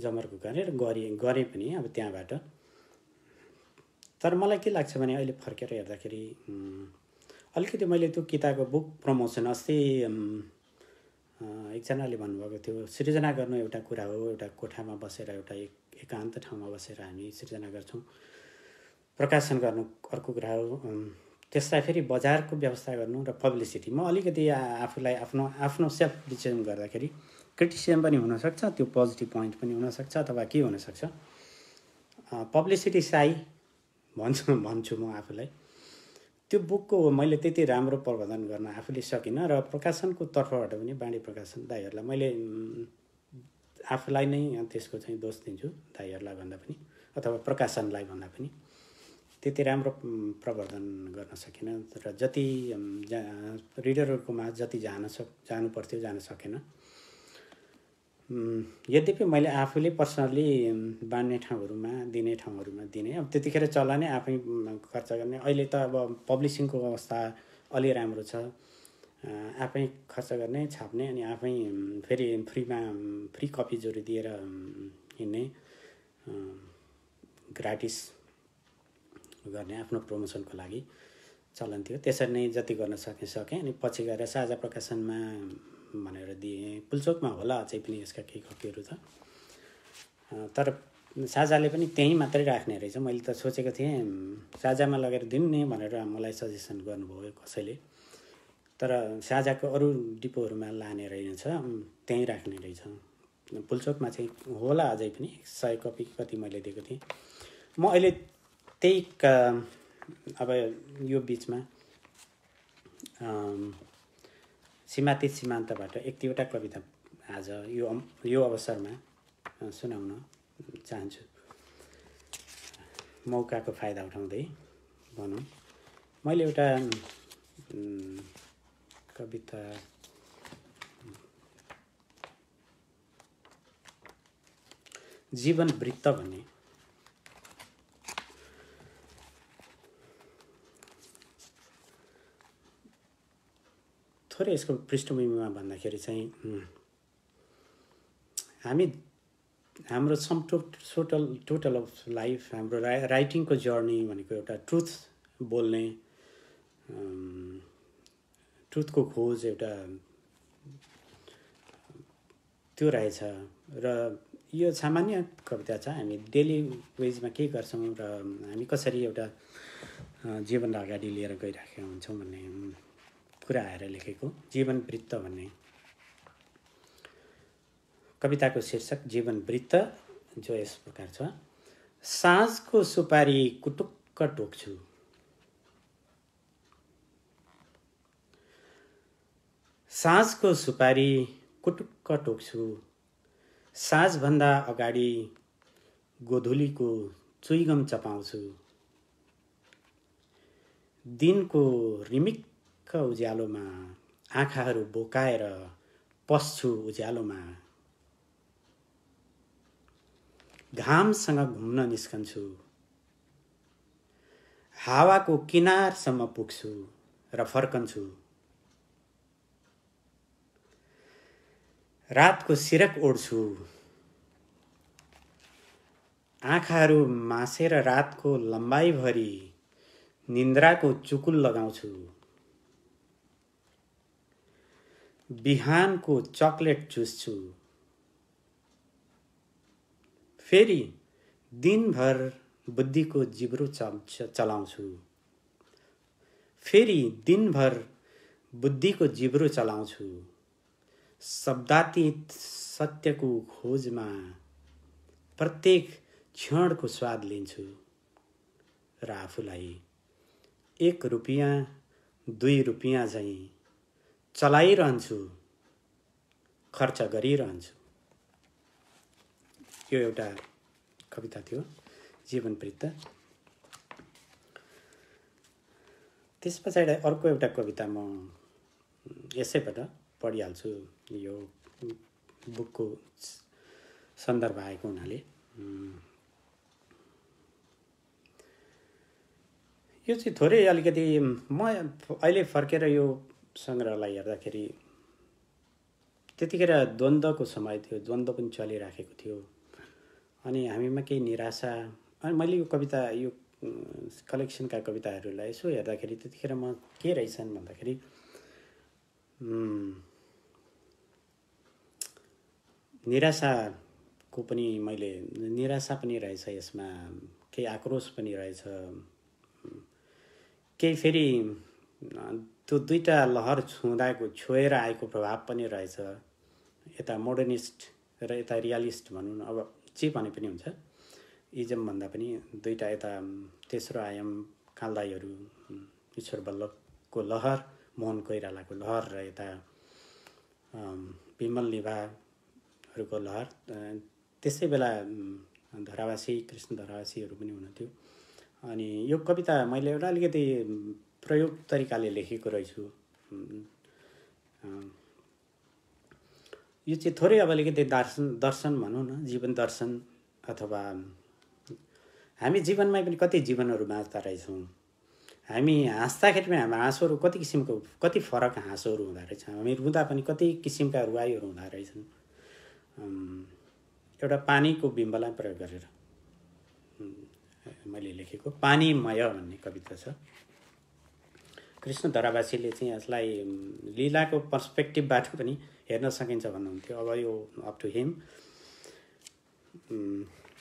जमर्को गरेँ र गरेँ पनि अब त्यहाँबाट। तर मलाई के लाग्छ भने अहिले फर्केर हेर्दाखेरि अलिकति मैले त्यो किताबको बुक प्रमोसन अस्ति एकजनाले भन्नुभएको थियो, सृजना गर्नु एउटा कुरा हो, एउटा कोठामा बसेर एउटा एकान्त ठाउँमा बसेर हामी सृजना गर्छौँ, प्रकाशन गर्नु अर्को कुरा हो, त्यसलाई फेरि बजारको व्यवस्था गर्नु र पब्लिसिटी। म अलिकति आफूलाई आफ्नो सेल्फ डिसिजन गर्दाखेरि क्रिटिसिजम पनि हुनसक्छ, त्यो पोजिटिभ पोइन्ट पनि हुनसक्छ, अथवा के हुनसक्छ। पब्लिसिटी साई भन्छु म आफूलाई। त्यो बुकको मैले त्यति राम्रो प्रबन्धन गर्न आफूले सकिनँ र प्रकाशनको तर्फबाट पनि बाँडी प्रकाशन दाईहरूलाई मैले आफूलाई नै त्यसको चाहिँ दोष दिन्छु, दाईहरूलाई भन्दा पनि अथवा प्रकाशनलाई भन्दा पनि त्यति राम्रो प्रवर्धन गर्न सकिनँ। र जति रिडरहरूकोमा जति जानु पर्थ्यो जान सकेन। यद्यपि मैले आफूले पर्सनल्ली बाँड्ने ठाउँहरूमा दिने, अब त्यतिखेर चलाने, आफै खर्च गर्ने। अहिले त अब पब्लिसिङको अवस्था अलि राम्रो छ, आफै खर्च गर्ने, छाप्ने, अनि आफै फेरि फ्री कपिजहरू दिएर हिँड्ने, ग्राटिस गर्ने आफ्नो प्रमोसनको लागि चलन थियो। त्यसरी नै जति गर्न सकेँ। अनि पछि गएर साझा प्रकाशनमा भनेर दिएँ। पुल्चोकमा होला अझै पनि यसका केही कपीहरू छ, तर साझाले पनि त्यहीँ मात्रै राख्ने रहेछ। मैले त सोचेको थिएँ साझामा लगेर दिने भनेर मलाई सजेसन गर्नुभयो कसैले, तर साझाको अरू डिपोहरूमा लाने रहेछ, त्यहीँ राख्ने रहेछ। पुल्चोकमा चाहिँ होला अझै पनि 100 कपी कति मैले दिएको थिएँ। म अहिले त्यही अब यो बिचमा सीमातीत सीमान्तबाट एक दुईवटा कविता आज यो अवसरमा सुनाउन चाहन्छु। मौकाको फाइदा उठाउँदै भनौँ। मैले एउटा कविता जीवन वृत्त भन्ने थोरै यसको पृष्ठभूमिमा भन्दाखेरि चाहिँ हाम्रो सम टोटल अफ लाइफ हाम्रो राइटिङको जर्नी भनेको एउटा ट्रुथ बोल्ने ट्रुथको खोज एउटा त्यो रहेछ। र यो सामान्य कविता छ। हामी डेली वेजमा के गर्छौँ र हामी कसरी एउटा जीवनलाई अगाडि लिएर गइराखेका हुन्छौँ भन्ने कुरा आएर लेखेको जीवन वृत्त भन्ने कविताको शीर्षक जीवन वृत्त, जो यस प्रकार छ। साँझको सुपारी कुटुक्क टोक्छु, साँझको सुपारी कुटुक्क टोक्छु, साँझभन्दा अगाडि गोधुलीको चुइगम चपाउँछु, दिनको रिमिक्क उज्यालोमा आँखाहरू बोकाएर पस्छु उज्यालोमा, घामसँग घुम्न निस्कन्छु, हावाको किनारसम्म पुग्छु र फर्कन्छु, रातको सिरक ओढ्छु, आँखाहरू मासेर रातको लम्बाइभरि निन्द्राको चुकुल लगाउँछु, बिहानको चकलेट चुस्छु, फेरि दिनभर बुद्धिको जिब्रो चलाउँछु, फेरि दिनभर बुद्धिको जिब्रो चलाउँछु, शब्दातीत सत्यको खोजमा प्रत्येक क्षणको स्वाद लिन्छु र आफूलाई 1 रुपियाँ 2 रुपियाँ झैँ चलाइरहन्छु, खर्च गरिरहन्छु। यो एउटा कविता थियो जीवन वृत्त। त्यस पछाडि अर्को एउटा कविता म यसैबाट पढिहाल्छु, यो बुकको सन्दर्भ आएको हुनाले। यो चाहिँ थोरै अलिकति म अहिले फर्केर यो सङ्ग्रहलाई हेर्दाखेरि त्यतिखेर द्वन्द्वको समय थियो, द्वन्द्व पनि चलिराखेको थियो अनि हामीमा केही निराशा। अनि मैले यो कविता यो कलेक्सनका कविताहरूलाई यसो हेर्दाखेरि त्यतिखेर म के रहेछन् भन्दाखेरि निराशाको पनि मैले निराशा पनि रहेछ, यसमा केही आक्रोश पनि रहेछ, केही फेरि त्यो दुईटा लहर छोएर आएको प्रभाव पनि रहेछ। यता मोडर्निस्ट र यता रियलिस्ट भनौँ न, अब जे भने पनि हुन्छ। इजम भन्दा पनि दुईटा, यता तेस्रो आयाम कालदाईहरू ईश्वर बल्लभको लहर, मोहन कोइरालाको लहर र यता विमल निभाहरूको लहर। त्यसै बेला धरावासी कृष्ण धरावासीहरू पनि हुनुहुन्थ्यो। अनि यो कविता मैले एउटा अलिकति प्रयोग तरिकाले लेखेको रहेछु। यो चाहिँ थोरै अब अलिकति दर्शन भनौँ न, जीवन दर्शन, अथवा हामी जीवनमा पनि कति जीवनहरू बाँच्दा रहेछौँ। हामी हाँस्दाखेरि पनि हाम्रो हाँसोहरू कति किसिमको, कति फरक हाँसोहरू हुँदो रहेछ, हामी रुँदा पनि कति किसिमका रुवाईहरू हुँदो रहेछन्। एउटा पानीको बिम्बलाई प्रयोग गरेर मैले लेखेको पानीमय भन्ने कविता छ। कृष्ण धरावासीले चाहिँ यसलाई लीलाको पर्सपेक्टिभबाट पनि हेर्न सकिन्छ भन्नुहुन्थ्यो। अब यो अप टु हिम।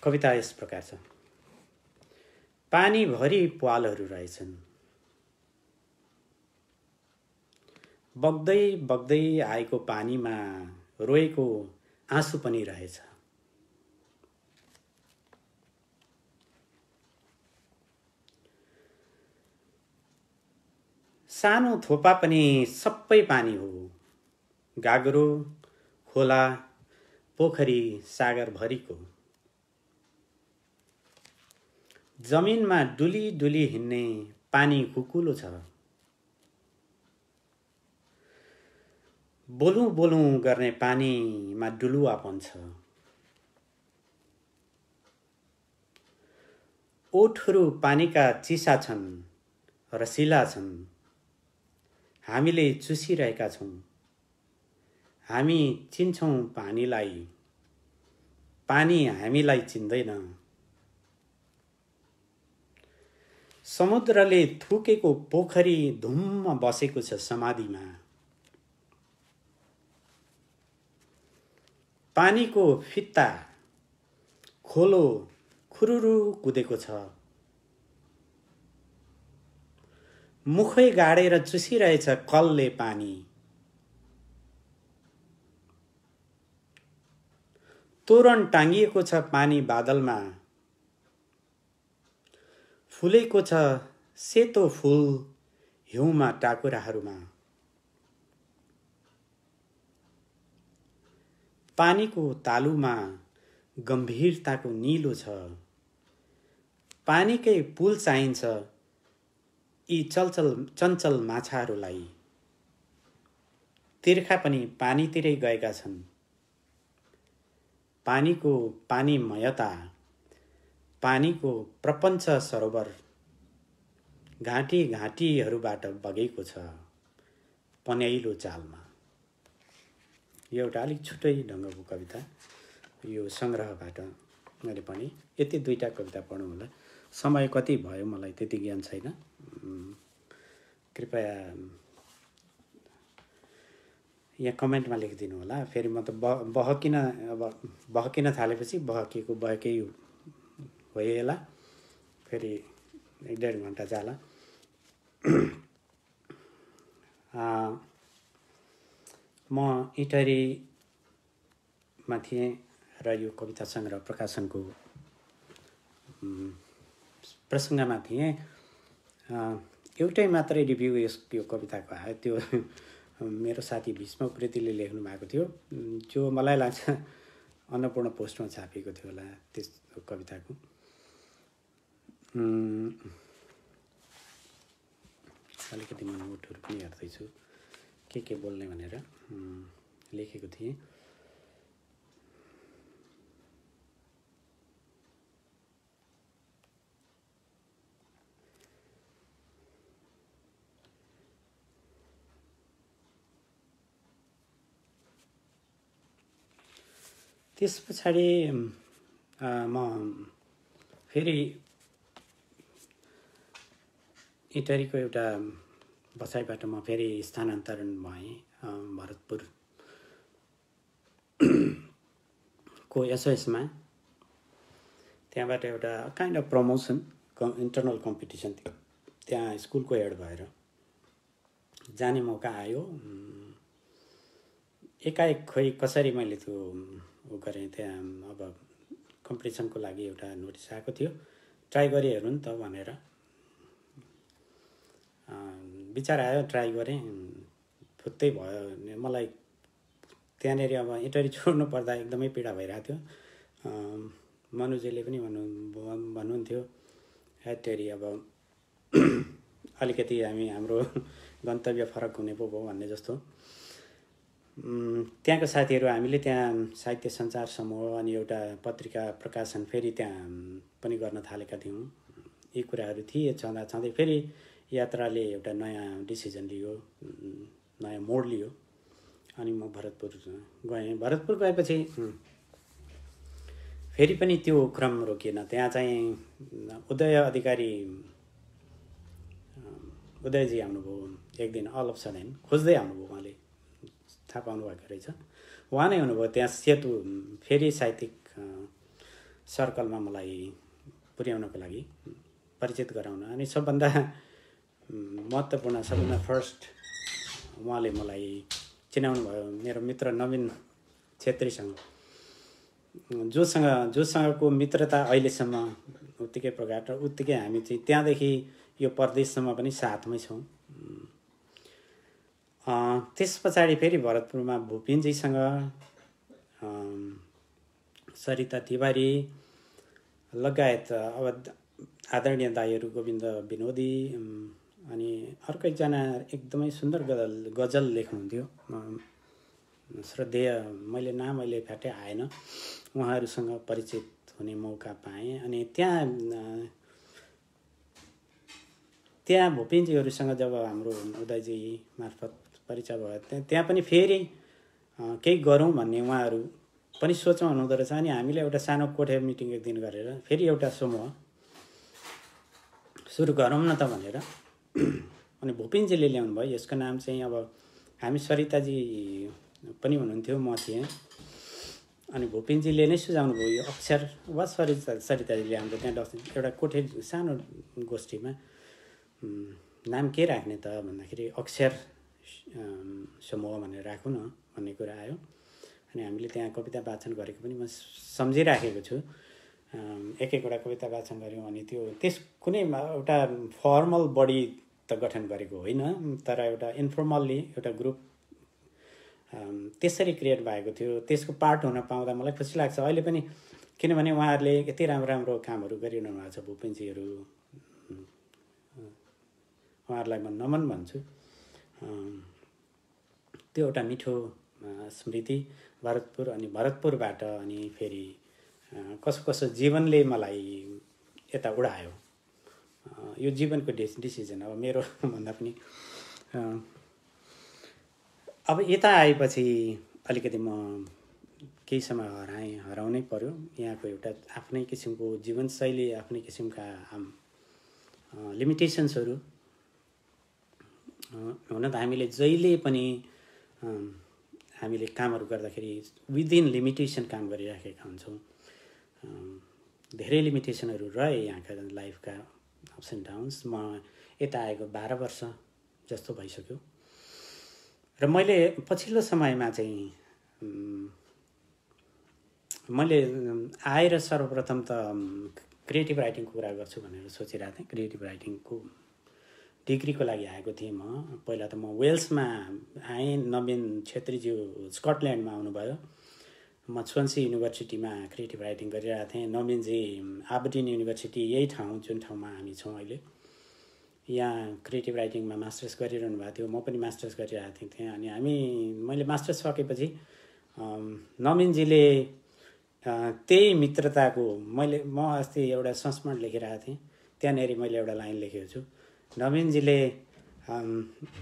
कविता यस प्रकार छ। पानीभरि प्वालहरू रहेछन्, बग्दै बग्दै आएको पानीमा रोएको आँसु पनि रहेछ। सानो थोपा पनि सबै पानी हो, गाग्रो, खोला, पोखरी, सागर भरिको। जमिनमा डुली डुली हिँड्ने पानी कुकुलो छ। बोलुँ बोलुँ गर्ने पानीमा डुलुवापन छ। ओठहरू पानीका चिसा छन्, रसिला छन्। हामीले चुसिरहेका छौँ। हामी चिन्छौँ पानीलाई, पानी हामीलाई चिन्दैन। समुद्रले थुकेको पोखरी धुम्म बसेको छ समाधिमा। पानीको फित्ता खोलो खुरुरु कुदेको छ। मुखै गाडेर चुसिरहेछ कलले पानी। तोरण टाङ्गिएको छ पानी बादलमा। फुलेको छ सेतो फूल हिउँमा टाकुराहरूमा। पानीको तालुमा गम्भीरताको नीलो छ। पानीकै पुल चाहिन्छ यी चञ्चल माछाहरूलाई। तिर्खा पनि पानीतिरै गएका छन्। पानीको पानीमयता, पानीको प्रपञ्च सरोवर घाँटी घाँटीहरूबाट बगेको छ पन्याइलो चालमा। यो एउटा अलिक छुट्टै ढङ्गको कविता। यो सङ्ग्रहबाट मैले पनि यति दुईटा कविता पढौँ होला। समय कति भयो मलाई त्यति ज्ञान छैन। कृपया यहाँ कमेन्टमा लेखिदिनु होला। फेरि म त बहकिन थालेपछि बहकै होला। फेरि 1.5 घन्टा जाला। म इटहरीमा थिएँ र यो कविता सङ्ग्रह प्रकाशनको प्रसङ्गमा थिएँ। एउटै मात्रै रिभ्यू यो कविताको आयो। त्यो मेरो साथी भीष्म उप्रेतीले लेख्नु भएको थियो, जो मलाई लाग्छ अन्नपूर्ण पोस्टमा छापिएको थियो होला त्यस कविताको। अलिकति म नोटहरू पनि हेर्दैछु के बोल्ने भनेर लेखेको थिएँ। त्यस पछाडि म फेरि इटहरीको एउटा बसाइबाट म फेरि स्थानान्तरण भएँ भरतपुर को एसओएसमा। त्यहाँबाट एउटा kind of promotion internal competition थियो। त्यहाँ स्कुलको हेड भएर जाने मौका आयो। एकाएक खोइ कसरी मैले त्यो गरेँ। त्यहाँ अब कम्पिटिसनको लागि एउटा नोटिस आएको थियो, ट्राई गरी हेरौँ नि त भनेर विचार आयो। ट्राई गरेँ, फुत्तै भयो। मलाई त्यहाँनिर अब इटहरी छोड्नु पर्दा एकदमै पीडा भइरहेको थियो। मनुजीले पनि भन्नुहुन्थ्यो हेटेरी अब अलिकति हाम्रो गन्तव्य फरक हुने पो भयो भन्ने जस्तो। त्यहाँको साथीहरू हामीले त्यहाँ साहित्य सञ्चार समूह अनि एउटा पत्रिका प्रकाशन फेरि त्यहाँ पनि गर्न थालेका थियौँ। यी कुराहरू थिए। छँदै फेरि यात्राले एउटा नयाँ डिसिजन लियो, नयाँ मोड लियो। अनि म भरतपुर गएँ। भरतपुर गएपछि फेरि पनि त्यो क्रम रोकिएन। त्यहाँ चाहिँ उदयजी आउनुभयो एक दिन। अल अफ सडन खोज्दै आउनुभयो। उहाँले थाहा पाउनु भएको रहेछ। उहाँ नै हुनुभयो त्यहाँ सेतु फेरि साहित्यिक सर्कलमा मलाई पुर्याउनको लागि, परिचित गराउन। अनि सबभन्दा महत्त्वपूर्ण, सबभन्दा फर्स्ट उहाँले मलाई चिनाउनु भयो मेरो मित्र नवीन छेत्रीसँग, जोसँगको मित्रता अहिलेसम्म उत्तिकै प्रगाढ र उत्तिकै हामी चाहिँ त्यहाँदेखि यो परदेशसम्म पनि साथमै छौँ। त्यस पछाडि फेरि भरतपुरमा भुपिनजीसँग सरिता तिवारी लगायत अब आदरणीय दाईहरू गोविन्द विनोदी अनि अर्को एकजना एकदमै सुन्दर गजल लेख्नुहुन्थ्यो, श्रद्धेय, मैले नाम अहिले फ्याट्टै आएन, उहाँहरूसँग परिचित हुने मौका पाएँ। अनि त्यहाँ भुपिनजीहरूसँग जब हाम्रो उदयजी मार्फत परिचय भयो, त्यहाँ पनि फेरि केही गरौँ भन्ने उहाँहरू पनि सोचमा हुनुहुँदो रहेछ। अनि हामीले एउटा सानो कोठे मिटिङ एक दिन गरेर फेरि एउटा समूह सुरु गरौँ न त भनेर अनि भुपिनजीले ल्याउनु भयो। यसको नाम चाहिँ अब हामी सरिताजी पनि हुनुहुन्थ्यो, म थिएँ, अनि भुपिनजीले नै सुझाउनु भयो यो अक्षर वा सरिताजीले हाम्रो त्यहाँ एउटा कोठे सानो गोष्ठीमा नाम के राख्ने त भन्दाखेरि अक्षर समूह भनेर राखौँ न भन्ने कुरा आयो। अनि हामीले त्यहाँ कविता वाचन गरेको पनि म सम्झिराखेको छु। एक एकवटा कविता वाचन गऱ्यौँ। अनि त्यस कुनै एउटा फर्मल बडी त गठन गरेको होइन, तर एउटा इन्फर्मल्ली एउटा ग्रुप त्यसरी क्रिएट भएको थियो। त्यसको पार्ट हुन पाउँदा मलाई खुसी लाग्छ अहिले पनि, किनभने उहाँहरूले यति राम्रो राम्रो कामहरू गरिरहनु भएको छ। भुपिनजीहरू, उहाँहरूलाई म नमन भन्छु। त्यो एउटा मिठो स्मृति भरतपुर, अनि भरतपुरबाट अनि फेरि कसो कसो जीवनले मलाई यता उडायो। यो जीवनको डिसिजन अब मेरो भन्दा पनि अब यता आएपछि अलिकति म केही समय हराउनै पर्यो। यहाँको एउटा आफ्नै किसिमको जीवनशैली, आफ्नै किसिमका लिमिटेसन्सहरू हुन त हामीले जहिले पनि हामीले कामहरू गर्दाखेरि विदिन लिमिटेसन काम गरिराखेका हुन्छौँ। धेरै लिमिटेसनहरू रहे यहाँका लाइफका अप्स एन्ड डाउन्स। म यता आएको 12 वर्ष जस्तो भइसक्यो र मैले पछिल्लो समयमा चाहिँ मैले आएर सर्वप्रथम त क्रिएटिभ राइटिङको कुरा गर्छु भनेर सोचिरहेको थिएँ। क्रिएटिभ राइटिङको डिग्रीको लागि आएको थिएँ म। पहिला त म वेल्समा आएँ, नवीन छेत्रीज्यू स्कटल्यान्डमा आउनुभयो। म स्वान्सी युनिभर्सिटीमा क्रिएटिभ राइटिङ गरिरहेको थिएँ। नवीनजी आबर्डिन युनिभर्सिटी, यही ठाउँ जुन ठाउँमा हामी छौँ अहिले, यहाँ क्रिएटिभ राइटिङमा मास्टर्स गरिरहनु भएको थियो। म पनि मास्टर्स गरिरहेको थिएँ। अनि मैले मास्टर्स सकेपछि नवीनजीले त्यही मित्रताको म अस्ति एउटा संस्मरण लेखिरहेको थिएँ, त्यहाँनिर मैले एउटा लाइन लेखेको छु। नवीनजीले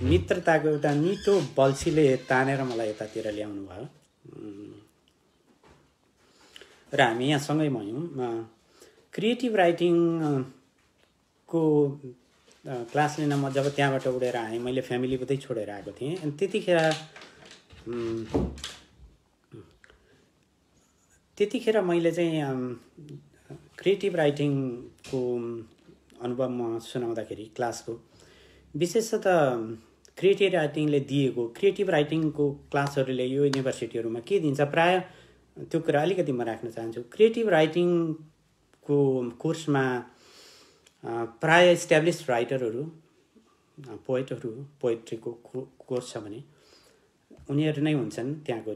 मित्रताको एउटा मिठो बल्छीले तानेर मलाई यतातिर ल्याउनु भयो र हामी यहाँ सँगै भयौँ। क्रिएटिभ राइटिङको क्लास लिन म जब त्यहाँबाट उडेर आएँ, मैले फ्यामिली उतै छोडेर आएको थिएँ। अनि त्यतिखेर मैले चाहिँ क्रिएटिभ राइटिङको अनुभव म सुनाउँदाखेरि क्लासको विशेषतः क्रिएटिभ राइटिङले दिएको क्रिएटिभ राइटिङको क्लासहरूले यो युनिभर्सिटीहरूमा के दिन्छ, प्रायः त्यो कुरा अलिकति म राख्न चाहन्छु। क्रिएटिभ राइटिङको कोर्समा प्रायः इस्ट्याब्लिस्ड राइटरहरू, पोएट्रीको कोर्स छ भने उनीहरू नै हुन्छन् त्यहाँको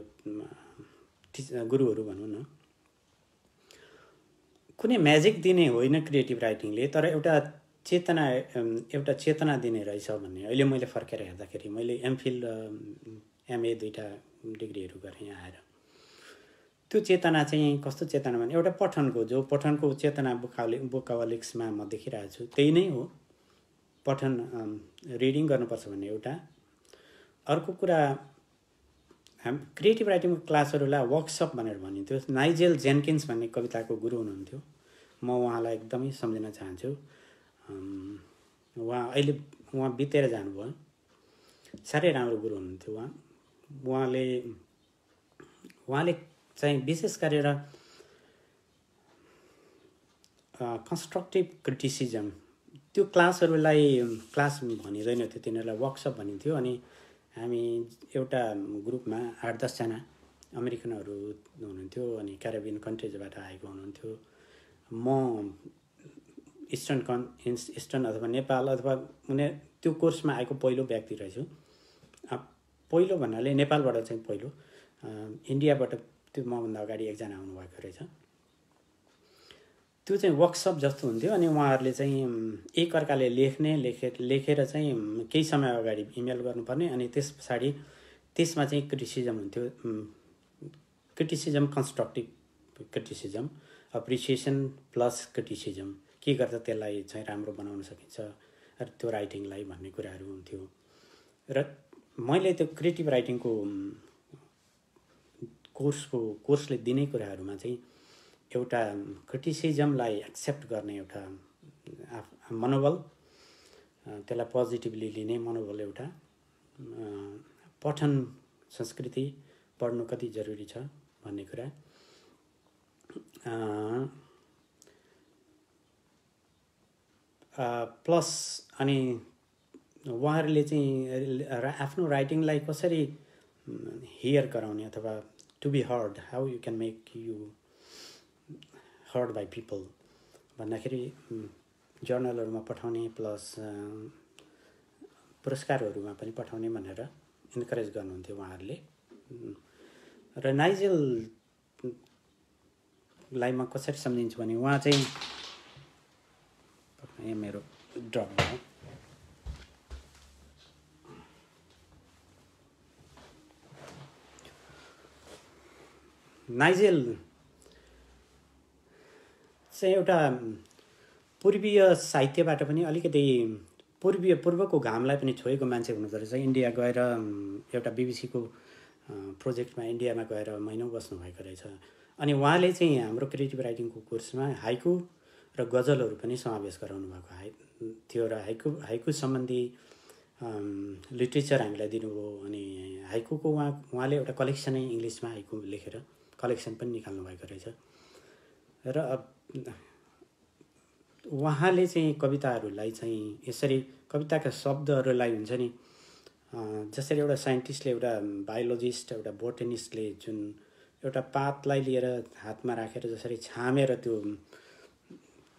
गुरुहरू भनौँ न। कुनै म्याजिक दिने होइन क्रिएटिभ राइटिङले, तर एउटा चेतना दिने रहेछ भन्ने अहिले मैले फर्केर हेर्दाखेरि, मैले एमफिल एमए 2टा डिग्रीहरू गरेँ यहाँ आएर। त्यो चेतना चाहिँ कस्तो चेतना भने एउटा पठनको चेतना बुकहोलिक्समा म देखिरहेको छु, त्यही नै हो। पठन रिडिङ गर्नुपर्छ भन्ने एउटा। अर्को कुरा, क्रिएटिभ राइटिङको क्लासहरूलाई वर्कसप भनेर भनिन्थ्यो। नाइजेल जेन्किन्स भन्ने कविताको गुरु हुनुहुन्थ्यो, म उहाँलाई एकदमै सम्झिन चाहन्छु। उहाँ बितेर जानुभयो। साह्रै राम्रो गुरु हुनुहुन्थ्यो उहाँले चाहिँ विशेष गरेर कन्स्ट्रक्टिभ क्रिटिसिजम, त्यो क्लासहरूलाई क्लास भनिँदैन थियो, तिनीहरूलाई वर्कसप भनिन्थ्यो। अनि हामी एउटा ग्रुपमा 8-10 जना अमेरिकनहरू हुनुहुन्थ्यो, अनि क्यारिबियन कन्ट्रिजबाट आएको हुनुहुन्थ्यो। म इस्टर्न अथवा नेपाल अथवा त्यो कोर्समा आएको पहिलो व्यक्ति रहेछु। पहिलो भन्नाले नेपालबाट चाहिँ पहिलो, इन्डियाबाट त्यो मभन्दा अगाडि एकजना आउनुभएको रहेछ। त्यो चाहिँ वर्कसप जस्तो हुन्थ्यो अनि उहाँहरूले चाहिँ एकअर्काले लेखेर चाहिँ केही समय अगाडि इमेल गर्नुपर्ने अनि त्यस पछाडि त्यसमा चाहिँ क्रिटिसिजम हुन्थ्यो, criticism constructive criticism, appreciation plus criticism, के गर्दा त्यसलाई चाहिँ राम्रो बनाउन सकिन्छ र त्यो राइटिङलाई भन्ने कुराहरू हुन्थ्यो। र मैले त्यो क्रिएटिभ राइटिङको कोर्सले दिने कुराहरूमा चाहिँ एउटा क्रिटिसिजमलाई एक्सेप्ट गर्ने एउटा मनोबल, त्यसलाई पोजिटिभली लिने मनोबल, एउटा पठन संस्कृति, पढ्नु कति जरुरी छ भन्ने कुरा, प्लस अनि उहाँहरूले चाहिँ आफ्नो राइटिङलाई कसरी हियर गराउने अथवा to be heard, how you can make you heard by people भन्दाखेरि जर्नलहरूमा पठाउने प्लस पुरस्कारहरूमा पनि पठाउने भनेर इन्करेज गर्नुहुन्थ्यो उहाँहरूले। र नाइजेललाई म कसरी सम्झिन्छु भने उहाँ चाहिँ मेरो ड्रप भयो, नाइजेल चाहिँ एउटा पूर्वीय साहित्यबाट पनि अलिकति पूर्वको घामलाई पनि छोएको मान्छे हुनुहुँदो रहेछ। इन्डिया गएर एउटा बिबिसीको प्रोजेक्टमा इन्डियामा गएर महिनौँ बस्नुभएको रहेछ। अनि उहाँले चाहिँ हाम्रो क्रिएटिभ राइटिङको कोर्समा हाइकु र गजलहरू पनि समावेश गराउनु भएको थियो र हाइकु सम्बन्धी लिट्रेचर हामीलाई दिनुभयो। अनि हाइकुको उहाँले एउटा कलेक्सनै इङ्ग्लिसमा हाइकु लेखेर कलेक्सन पनि निकाल्नु भएको रहेछ। र उहाँले चाहिँ कविताहरूलाई चाहिँ यसरी कविताका शब्दहरूलाई हुन्छ नि, जसरी एउटा साइन्टिस्टले, एउटा बायोलोजिस्ट, एउटा बोटनिस्टले जुन एउटा पातलाई लिएर हातमा राखेर जसरी छामेर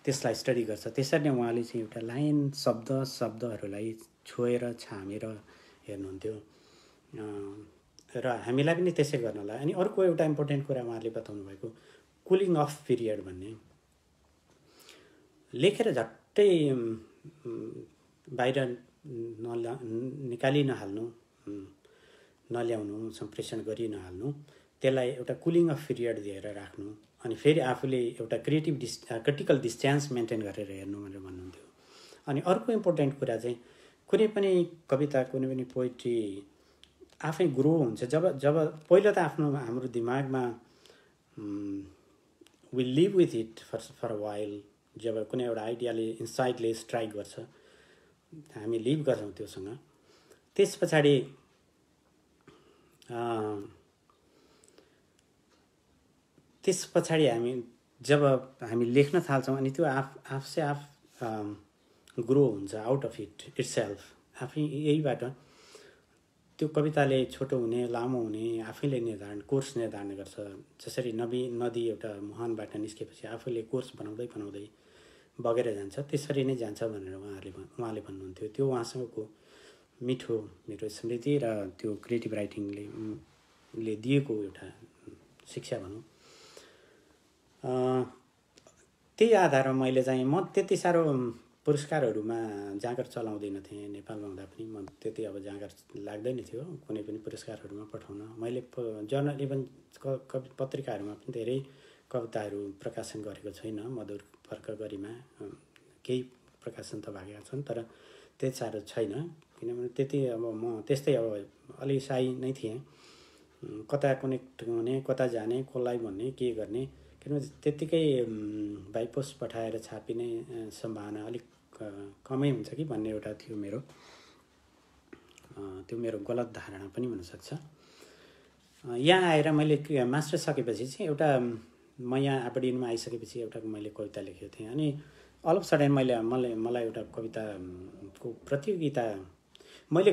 त्यसलाई स्टडी गर्छ, त्यसरी नै उहाँले चाहिँ एउटा लाइन शब्दहरूलाई छोएर छामेर हेर्नुहुन्थ्यो र हामीलाई पनि त्यसै गर्नलाई। अनि अर्को एउटा इम्पोर्टेन्ट कुरा उहाँले बताउनु भएको कुलिङ अफ पिरियड भन्ने, लेखेर झट्टै बाहिर निकाली नहाल्नु, नल्याउनु, सम्प्रेषण गरि नहाल्नु, त्यसलाई एउटा कुलिङ अफ पिरियड दिएर राख्नु अनि फेरि आफूले एउटा क्रिटिकल डिस्टेन्स मेन्टेन गरेर हेर्नु भनेर भन्नुहुन्थ्यो। अनि अर्को इम्पोर्टेन्ट कुरा चाहिँ कुनै पनि कविता, कुनै पनि पोइट्री आफै ग्रो हुन्छ जब पहिला त हाम्रो दिमागमा we live with it for a while, जब कुनै एउटा आइडियाले इन्साइटले स्ट्राइक गर्छ हामी लिभ गर्छौँ त्योसँग। त्यस पछाडि जब हामी लेख्न थाल्छौँ अनि त्यो आफसे आफ ग्रो हुन्छ आउट अफ इटसेल्फ, आफै यहीबाट त्यो कविताले छोटो हुने लामो हुने आफैले कोर्स निर्धारण गर्छ। जसरी नदी एउटा मुहानबाट निस्केपछि आफूले कोर्स बनाउँदै बगेर जान्छ, त्यसरी नै जान्छ भनेर उहाँले भन्नुहुन्थ्यो। त्यो उहाँसँगको मिठो मेरो स्मृति र त्यो क्रिएटिभ राइटिङले दिएको एउटा शिक्षा भनौँ। त्यही आधारमा मैले चाहिँ म त्यति साह्रो पुरस्कारहरूमा जाँगर चलाउँदैन थिएँ। नेपालमा हुँदा पनि म त्यति अब जाँगर लाग्दैन थियो कुनै पनि पुरस्कारहरूमा पठाउन। मैले जर्नल इभन पत्रिकाहरूमा पनि धेरै कविताहरू प्रकाशन गरेको छैन। मधुर फर्क गरिमा केही प्रकाशन त भएका छन् तर त्यति साह्रो छैन, किनभने त्यति अब म त्यस्तै अब अलि साई नै थिएँ, कता कनेक्ट हुने, कता जाने, कसलाई भन्ने, के गर्ने, किनभने त्यत्तिकै बाइपोस्ट पठाएर छापिने सम्भावना अलिक कमै हुन्छ कि भन्ने एउटा थियो मेरो, त्यो मेरो गलत धारणा पनि हुनसक्छ। यहाँ आएर मैले मास्टर सकेपछि चाहिँ एउटा म यहाँ एबर्डिनमा आइसकेपछि एउटा मैले कविता लेखेको थिएँ। अनि अल अफ सडन मलाई एउटा कविताको प्रतियोगिता, मैले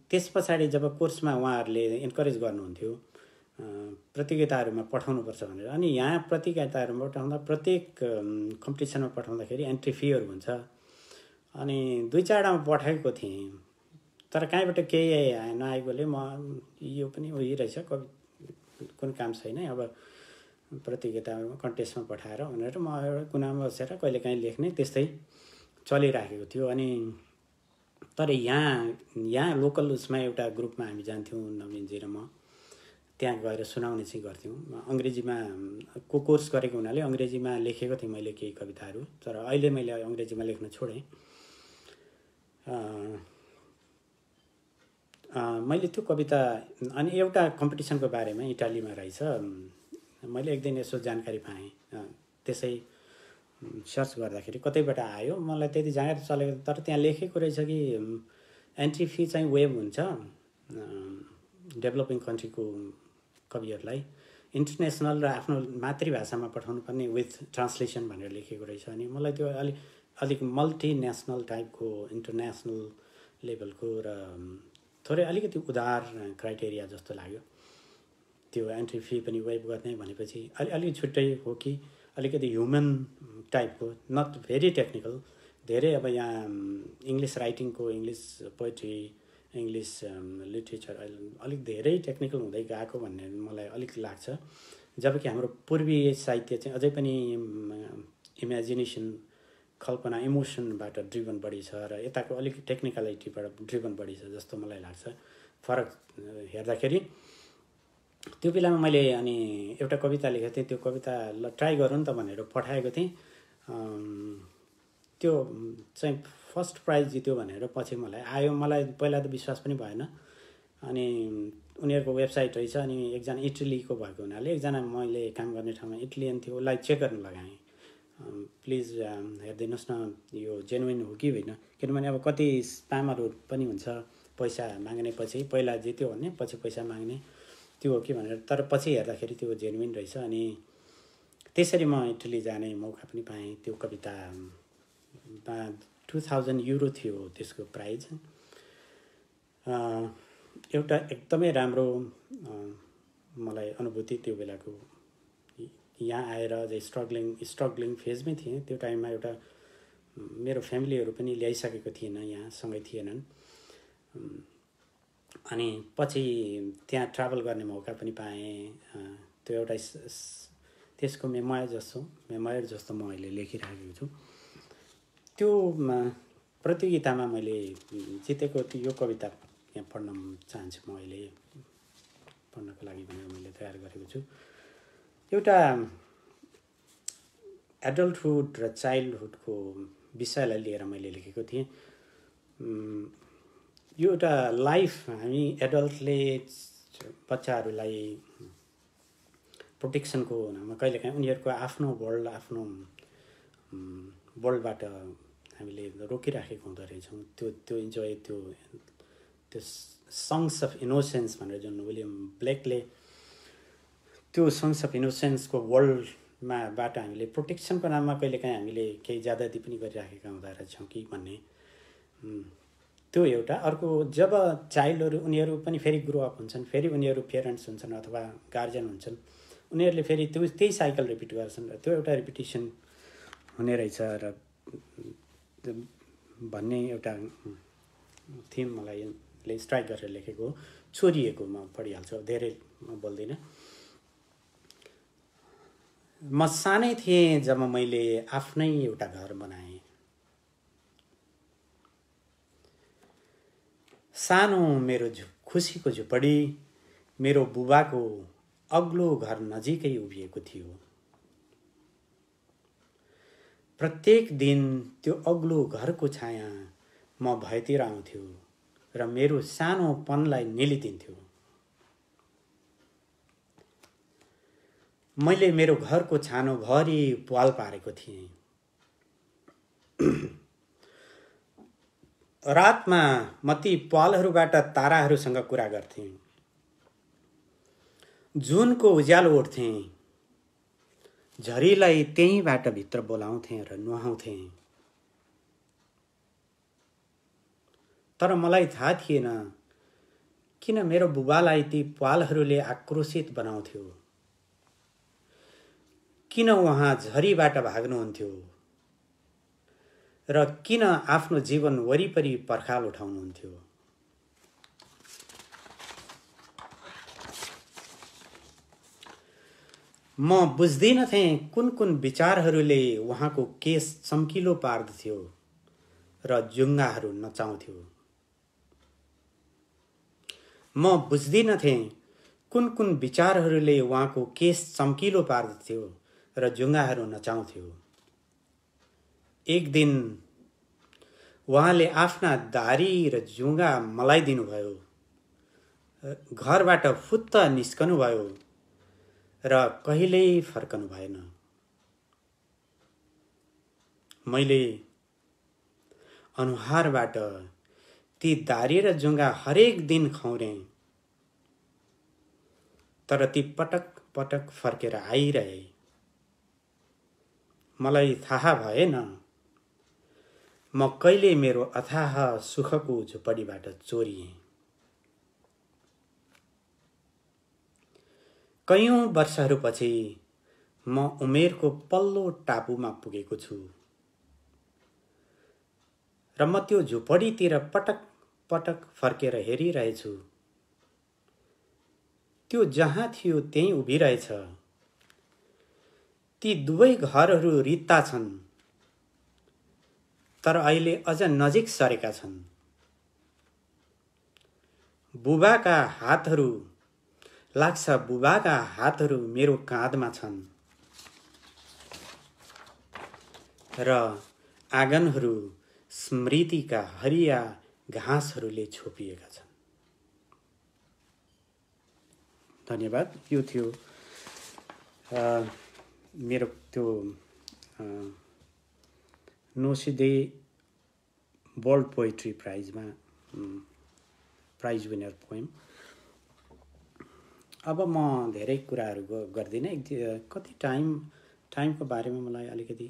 त्यस पछाडि जब कोर्समा उहाँहरूले इन्करेज गर्नुहुन्थ्यो प्रतियोगिताहरूमा पठाउनुपर्छ भनेर, अनि यहाँ प्रतियोगिताहरूमा पठाउँदा प्रत्येक कम्पिटिसनमा पठाउँदाखेरि एन्ट्री फीहरू हुन्छ। अनि 2-4 वटामा पठाएको थिएँ, तर कहीँबाट केही नआएकोले म यो पनि उही रहेछ कुन काम छैन अब प्रतियोगितामा कन्टेस्टमा पठाएर भनेर म एउटा कुनामा बसेर कहिलेकाहीँ लेख्ने त्यस्तै चलिराखेको थियो। अनि तर यहाँ लोकल उसमा एउटा ग्रुपमा हामी जान्थ्यौँ नवीनजी र म, त्यहाँ गएर सुनाउने चाहिँ गर्थ्यौँ। अङ्ग्रेजीमा कोर्स गरेको हुनाले अङ्ग्रेजीमा लेखेको थिएँ मैले केही कविताहरू, तर अहिले मैले अङ्ग्रेजीमा लेख्न छोडेँ। मैले त्यो कविता अनि एउटा कम्पिटिसनको बारेमा इटालीमा रहेछ, मैले एक दिन यसो जानकारी पाएँ, त्यसै सर्च गर्दाखेरि कतैबाट आयो, मलाई त्यति जानकारी चलेको, तर त्यहाँ लेखेको रहेछ कि एन्ट्री फी चाहिँ वेब हुन्छ डेभलपिङ कन्ट्रीको कविहरूलाई, इन्टरनेसनल र आफ्नो मातृभाषामा पठाउनु पर्ने विथ ट्रान्सलेसन भनेर लेखेको रहेछ। अनि मलाई त्यो अलिक मल्टिनेसनल टाइपको इन्टरनेसनल लेभलको र थोरै अलिकति उदार क्राइटेरिया जस्तो लाग्यो। त्यो एन्ट्री फी पनि वेब गर्ने भनेपछि अलिकति छुट्टै हो कि अलिकति ह्युमन टाइपको, नट भेरी टेक्निकल। धेरै अब यहाँ इङ्ग्लिस राइटिङको, इङ्ग्लिस पोइट्री, इङ्ग्लिस लिट्रेचर अलिक धेरै टेक्निकल हुँदै गएको भन्ने मलाई अलिक लाग्छ। जबकि हाम्रो पूर्वी साहित्य चाहिँ अझै पनि इमेजिनेसन, कल्पना, इमोसनबाट ड्रिभन बढी छ र यताको अलिक टेक्निकलिटीबाट ड्रिभन बढी छ जस्तो मलाई लाग्छ फरक हेर्दाखेरि। त्यो बेलामा मैले अनि एउटा कविता लेखेको थिएँ, त्यो कविता ल ट्राई गरौँ त भनेर पठाएको थिएँ। त्यो चाहिँ फर्स्ट प्राइज जित्यो भनेर पछि मलाई आयो। मलाई पहिला त विश्वास पनि भएन। अनि उनीहरूको वेबसाइट रहेछ, अनि एकजना इटलीको भएको हुनाले एकजना मैले काम गर्ने ठाउँमा इटलियन थियो, उसलाई चेक गर्न लगाएँ, प्लिज हेरिदिनुहोस् न यो जेन्युइन हो कि होइन, किनभने अब कति स्प्यामरहरू पनि हुन्छ, पैसा माग्ने, पछि पहिला जित्यो भने पछि पैसा माग्ने, त्यो हो कि भनेर। तर पछि हेर्दाखेरि त्यो जेन्युइन रहेछ। अनि त्यसरी म इटली जाने मौका पनि पाएँ। त्यो कविता 2000 युरो थियो त्यसको प्राइज। एउटा एकदमै राम्रो मलाई अनुभूति त्यो बेलाको। यहाँ आएर अझै स्ट्रगलिङ फेजमै थिएँ त्यो टाइममा। एउटा मेरो फ्यामिलीहरू पनि ल्याइसकेको थिएन, यहाँ सँगै थिएनन्। अनि पछि त्यहाँ ट्राभल गर्ने मौका पनि पाएँ। त्यो एउटा त्यसको मेमोयर जस्तो म अहिले लेखिराखेको छु। त्यो प्रतियोगितामा मैले जितेको यो कविता यहाँ पढ्न चाहन्छु म अहिले, पढ्नको लागि भनेर मैले तयार गरेको छु। एउटा एडल्टहुड र चाइल्डहुडको विषयलाई लिएर मैले लेखेको थिएँ। यो एउटा लाइफ, हामी एडल्टले बच्चाहरूलाई प्रोटेक्सनको नाममा कहिलेकाहीँ उनीहरूको आफ्नो वर्ल्डबाट हामीले रोकिराखेको हुँदो रहेछौँ। त्यो इन्जोय, त्यो सङ्ग्स अफ इनोसेन्स भनेर जुन विलियम ब्लेकले त्यो सङ्ग्स अफ इनोसेन्सको वर्ल्डबाट हामीले प्रोटेक्सनको नाममा कहिलेकाहीँ हामीले केही ज्यादती पनि गरिराखेका हुँदो रहेछौँ कि भन्ने, त्यो एउटा। अर्को, जब चाइल्डहरू उनीहरू पनि फेरि ग्रो अप हुन्छन्, फेरि उनीहरू पेरेन्ट्स हुन्छन् अथवा गार्जियन हुन्छन्, उनीहरूले फेरि त्यही साइकल रिपिट गर्छन् र त्यो एउटा रिपिटेसन हुने रहेछ र भन्ने एउटा थिम मलाई स्ट्राइक गरेर लेखेको हो। छोरिएको म पढिहाल्छु, धेरै म बोल्दिनँ। म सानै थिएँ जब मैले आफ्नै एउटा घर बनाएँ। सानो मेरो खुसीको झुपडी मेरो बुबाको अग्लो घर नजिकै उभिएको थियो। प्रत्येक दिन त्यो अग्लो घरको छाया म भएतिर आउँथ्यो र मेरो सानोपनलाई निलिदिन्थ्यो। मैले मेरो घरको छानोभरि प्वाल पारेको थिएँ। रातमा म ती प्वालहरूबाट ताराहरूसँग कुरा गर्थेँ, जुनको उज्यालो ओढ्थेँ, झरीलाई त्यहीँबाट भित्र बोलाउँथेँ र नुहाउँथेँ। तर मलाई थाहा थिएन किन मेरो बुबालाई ती प्वालहरूले आक्रोशित बनाउँथ्यो, किन उहाँ झरीबाट भाग्नुहुन्थ्यो र किन आफ्नो जीवन वरिपरि पर्खाल उठाउनुहुन्थ्यो। म बुझ्दिनथेँ कुन कुन विचारहरूले उहाँको केस चम्किलो पार्दथ्यो र जुङ्गाहरू नचाउँथ्यो। म बुझ्दिनथेँ कुन कुन विचारहरूले उहाँको केस चम्किलो पार्दथ्यो र जुङ्गाहरू नचाउँथ्यो। एक दिन उहाँले आफ्ना दारी र जुङ्गा मलाई दिनुभयो, घरबाट फुत्त निस्कनु भयो र कहिल्यै फर्कनु भएन। मैले अनुहारबाट ती दारी र जुङ्गा हरेक दिन खौरेँ, तर ती पटक पटक फर्केर आइरहे। मलाई थाहा भएन म कहिले मेरो अथाह सुखको झुपडीबाट चोरिएँ। कयौं वर्षहरूपछि म उमेरको पल्लो टापुमा पुगेको छु र म त्यो झुपडीतिर पटक पटक फर्केर हेरिरहेछु। त्यो जहाँ थियो त्यही उभिरहेछ। ती दुवै घरहरू रित्ता छन्, तर अहिले अझ नजिक सरेका छन्। बुबाका हातहरू मेरो काँधमा छन् र आँगनहरू स्मृतिका हरिया घाँसहरूले छोपिएका छन्। धन्यवाद। यो थियो मेरो त्यो नोसिडे वर्ल्ड पोइट्री प्राइजमा प्राइज विनर पोएम। अब म धेरै कुराहरू गर्दिनँ। कति टाइमको बारेमा मलाई अलिकति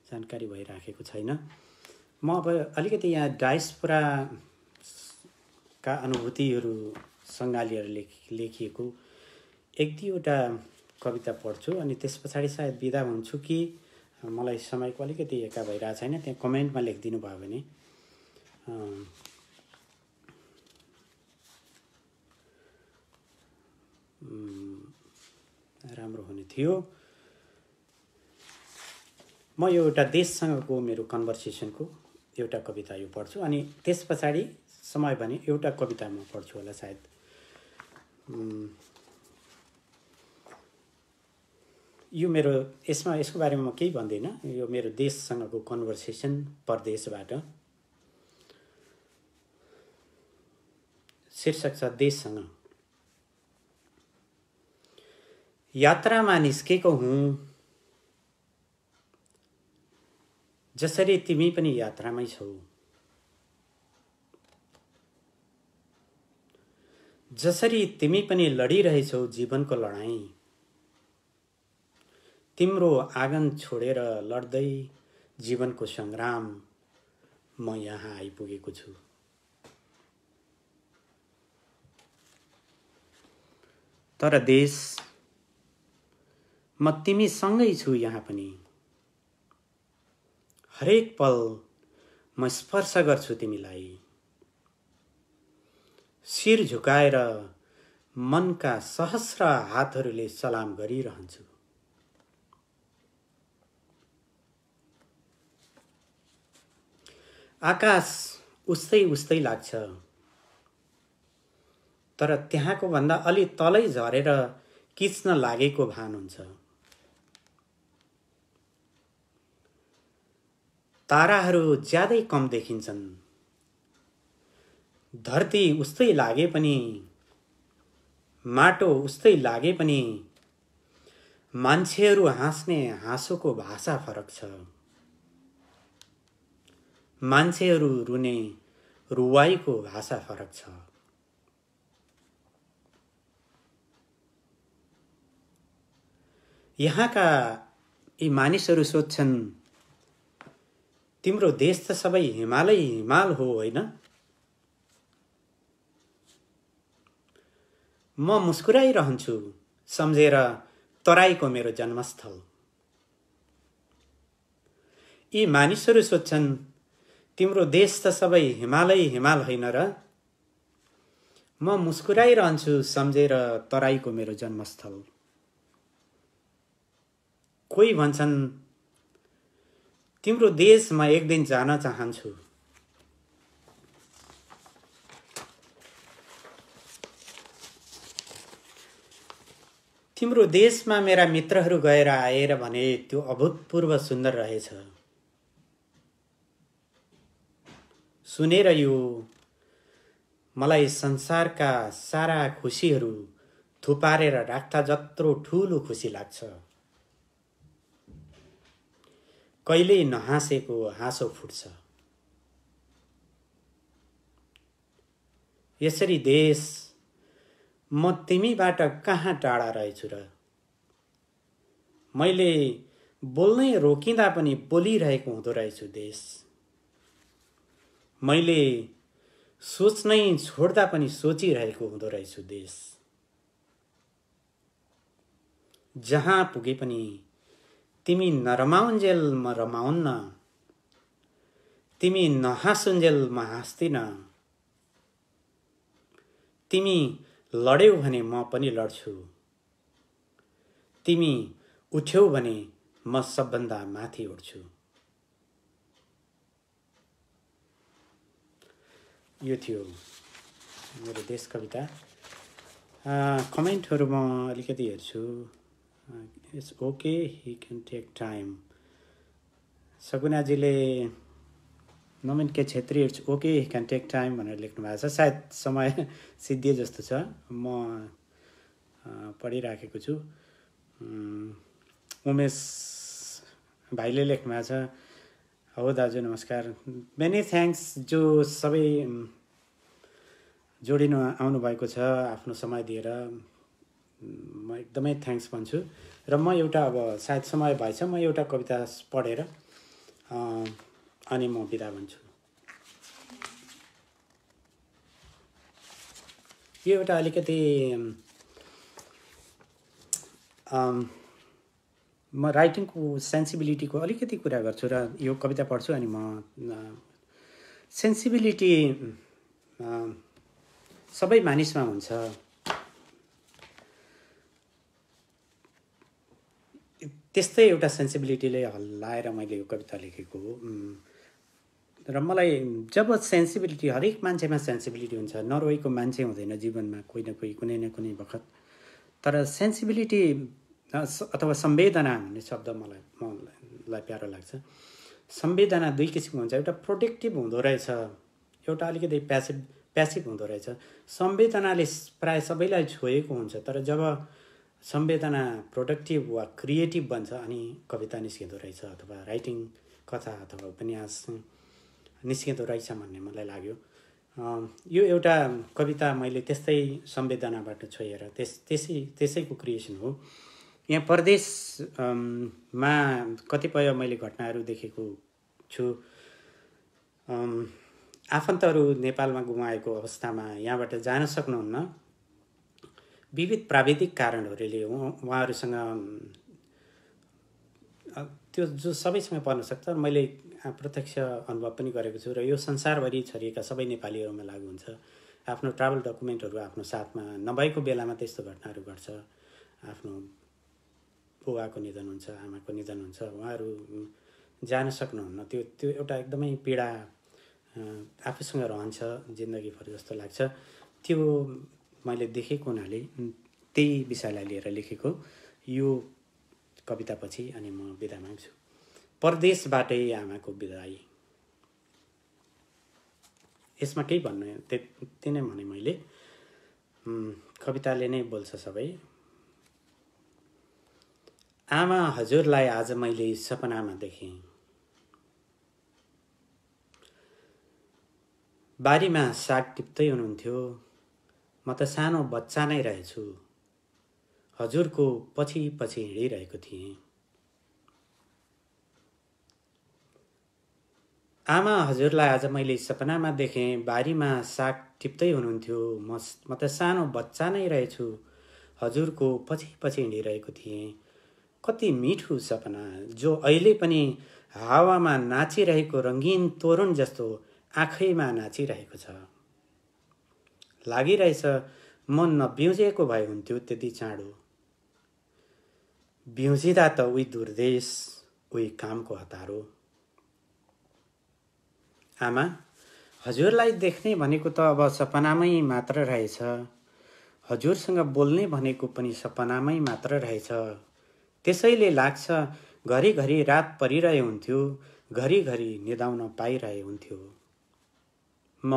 जानकारी भइराखेको छैन। म अब अलिकति यहाँ डायस्पोराका अनुभूतिहरू सङ्गालिएर लेखिएको एक दुईवटा कविता पढ्छु अनि त्यस पछाडि सायद बिदा हुन्छु कि मलाई समयको अलिकति एका भइरहेको छैन। त्यहाँ कमेन्टमा लेखिदिनु भयो भने राम्रो हुने थियो। म यो एउटा देशसँगको मेरो कन्भर्सेसनको एउटा कविता यो पढ्छु अनि त्यस पछाडि समय भने एउटा कविता म पढ्छु होला सायद। यो मेरो यसको बारेमा म केही भन्दिनँ। यो मेरो देशसँगको कन्भर्सेसन परदेशबाट। शीर्षक छ देशसँग। यात्रामा निस्केको हुँ, जसरी तिमी पनि यात्रामै छौ। जसरी तिमी पनि लडिरहेछौ जीवनको लडाईँ, तिम्रो आँगन छोडेर लड्दै जीवनको सङ्ग्राम म यहाँ आइपुगेको छु। तर देश, म तिमीसँगै छु यहाँ पनि। हरेक पल म स्पर्श गर्छु तिमीलाई, शिर झुकाएर मनका सहस्र हातहरूले सलाम गरिरहन्छु। आकाश उस्तै उस्तै लाग्छ, तर त्यहाँको भन्दा अलि तलै झरेर किच्न लागेको भान हुन्छ। ताराहरू ज्यादै कम देखिन्छन्, धरती उस्तै लागे पनि, माटो उस्तै लागे पनि, मान्छेहरू हाँस्ने हाँसोको भाषा फरक छ। मान्छेहरू रुने रुवाईको भाषा फरक छ। यहाँका यी मानिसहरू सोध्छन्, तिम्रो देश त सबै हिमालै हिमाल हो होइन? म मुस्कुराइरहन्छु सम्झेर तराईको मेरो जन्मस्थल। यी मानिसहरू सोध्छन्, तिम्रो देश त सबै हिमालै हिमाल होइन र? म मुस्कुराइरहन्छु सम्झेर तराईको मेरो जन्मस्थल। कोही भन्छन् तिम्रो देश म एक दिन जान चाहन्छु। तिम्रो देशमा मेरा मित्रहरू गएर आएर भने त्यो अभूतपूर्व सुन्दर रहेछ। सुनेर यो मलाई संसारका सारा खुसीहरू थुपारेर राख्दा जत्रो ठूलो खुसी लाग्छ। कहिल्यै नहाँसेको हाँसो फुट्छ। यसरी देश म तिमीबाट कहाँ टाढा रहेछु र। मैले बोल्नै रोकिँदा पनि बोलिरहेको हुँदो रहेछु देश। मैले सोच्नै छोड्दा पनि सोचिरहेको हुँदो रहेछु देश। जहाँ पुगे पनि तिमी नरमाउन्जेल म रमाउन्न, तिमी नहाँसुन्जेल म हाँस्दिन, तिमी लड्यौ भने म पनि लड्छु, तिमी उठ्यौ भने म सबभन्दा माथि उठ्छु। यो थियो मेरो देश कविता। कमेन्टहरू म अलिकति हेर्छु। It's okay, he can take time. सगुनाजीले Namin K Chhetri it's okay, he can take time भनेर लेख्नु भएको छ। सायद समय सिद्धिए जस्तो छ। म पढिराखेको छु। उमेश भाइले लेख्नु भएको छ, हो दाजु नमस्कार, मेनी थ्याङ्क्स जो सबै जोडिनु आउनुभएको छ आफ्नो समय दिएर। म एकदमै थ्याङ्क्स भन्छु। र म एउटा अब सायद समय भएछ म एउटा कविता पढेर अनि म बिदा भन्छु। यो एउटा अलिकति म राइटिङको सेन्सिबिलिटीको अलिकति कुरा गर्छु र यो कविता पढ्छु अनि म सेन्सिबिलिटी सबै मानिसमा हुन्छ। त्यस्तै एउटा सेन्सिबिलिटीले हल्लाएर मैले यो कविता लेखेको हो। र मलाई जब सेन्सिबिलिटी, हरेक मान्छेमा सेन्सिबिलिटी हुन्छ, नरोएको मान्छे हुँदैन जीवनमा, कोही न कोही कुनै न कुनै बखत। तर सेन्सिबिलिटी अथवा संवेदना भन्ने शब्द मलाई प्यारो लाग्छ। संवेदना दुई किसिमको हुन्छ। एउटा प्रोटेक्टिभ हुँदो रहेछ, एउटा अलिकति प्यासिभ हुँदो रहेछ। संवेदनाले प्राय सबैलाई छोएको हुन्छ, तर जब संवेदना प्रोडक्टिभ वा क्रिएटिभ बन्छ अनि कविता निस्किँदो रहेछ, अथवा राइटिङ, कथा अथवा उपन्यास निस्किँदो रहेछ भन्ने मलाई लाग्यो। यो एउटा कविता मैले त्यस्तै संवेदनाबाट छोएर त्यसैको क्रिएसन हो। यहाँ परदेशमा कतिपय मैले घटनाहरू देखेको छु। आफन्तहरू नेपालमा गुमाएको अवस्थामा यहाँबाट जान सक्नुहुन्न। विविध प्राविधिक कारणहरूले उहाँहरूसँग त्यो जो सबैसँग पर्न सक्छ। मैले प्रत्यक्ष अनुभव पनि गरेको छु र यो संसारभरि छरिएका सबै नेपालीहरूमा लागू हुन्छ। आफ्नो ट्राभल डकुमेन्टहरू आफ्नो साथमा नभएको बेलामा त्यस्तो घटनाहरू घट्छ। आफ्नो बुवाको निधन हुन्छ, आमाको निधन हुन्छ, उहाँहरू जान सक्नुहुन्न। त्यो एउटा एकदमै पीडा आफूसँग रहन्छ जिन्दगीभर जस्तो लाग्छ। त्यो मैले देखेको हुनाले त्यही विषयलाई लिएर लेखेको यो कवितापछि अनि म बिदा माग्छु। परदेशबाटै आमाको बिदाई। यसमा केही भन्नु त्यति नै भने मैले। कविताले नै बोल्छ सबै। आमा हजुरलाई आज मैले सपनामा देखेँ। बारीमा साग टिप्दै हुनुहुन्थ्यो। म त सानो बच्चा नै रहेछु। हजुरको पछि पछि हिँडिरहेको थिएँ। आमा हजुरलाई आज मैले सपनामा देखेँ। बारीमा साग टिप्दै हुनुहुन्थ्यो। म त सानो बच्चा नै रहेछु। हजुरको पछि पछि हिँडिरहेको थिएँ। कति मिठो सपना जो अहिले पनि हावामा नाचिरहेको रङ्गीन तोरण जस्तो आँखैमा नाचिरहेको छ। लागिरहेछ म नबिउजेको भए हुन्थ्यो त्यति चाँडो। बिउजिँदा त उही दुर्देश उही कामको हतारो। आमा, हजुरलाई देख्ने भनेको त अब सपनामै मात्र रहेछ। हजुरसँग बोल्ने भनेको पनि सपनामै मात्र रहेछ। त्यसैले लाग्छ घरिघरि रात परिरहे हुन्थ्यो, घरिघरि निदाउन पाइरहे हुन्थ्यो। म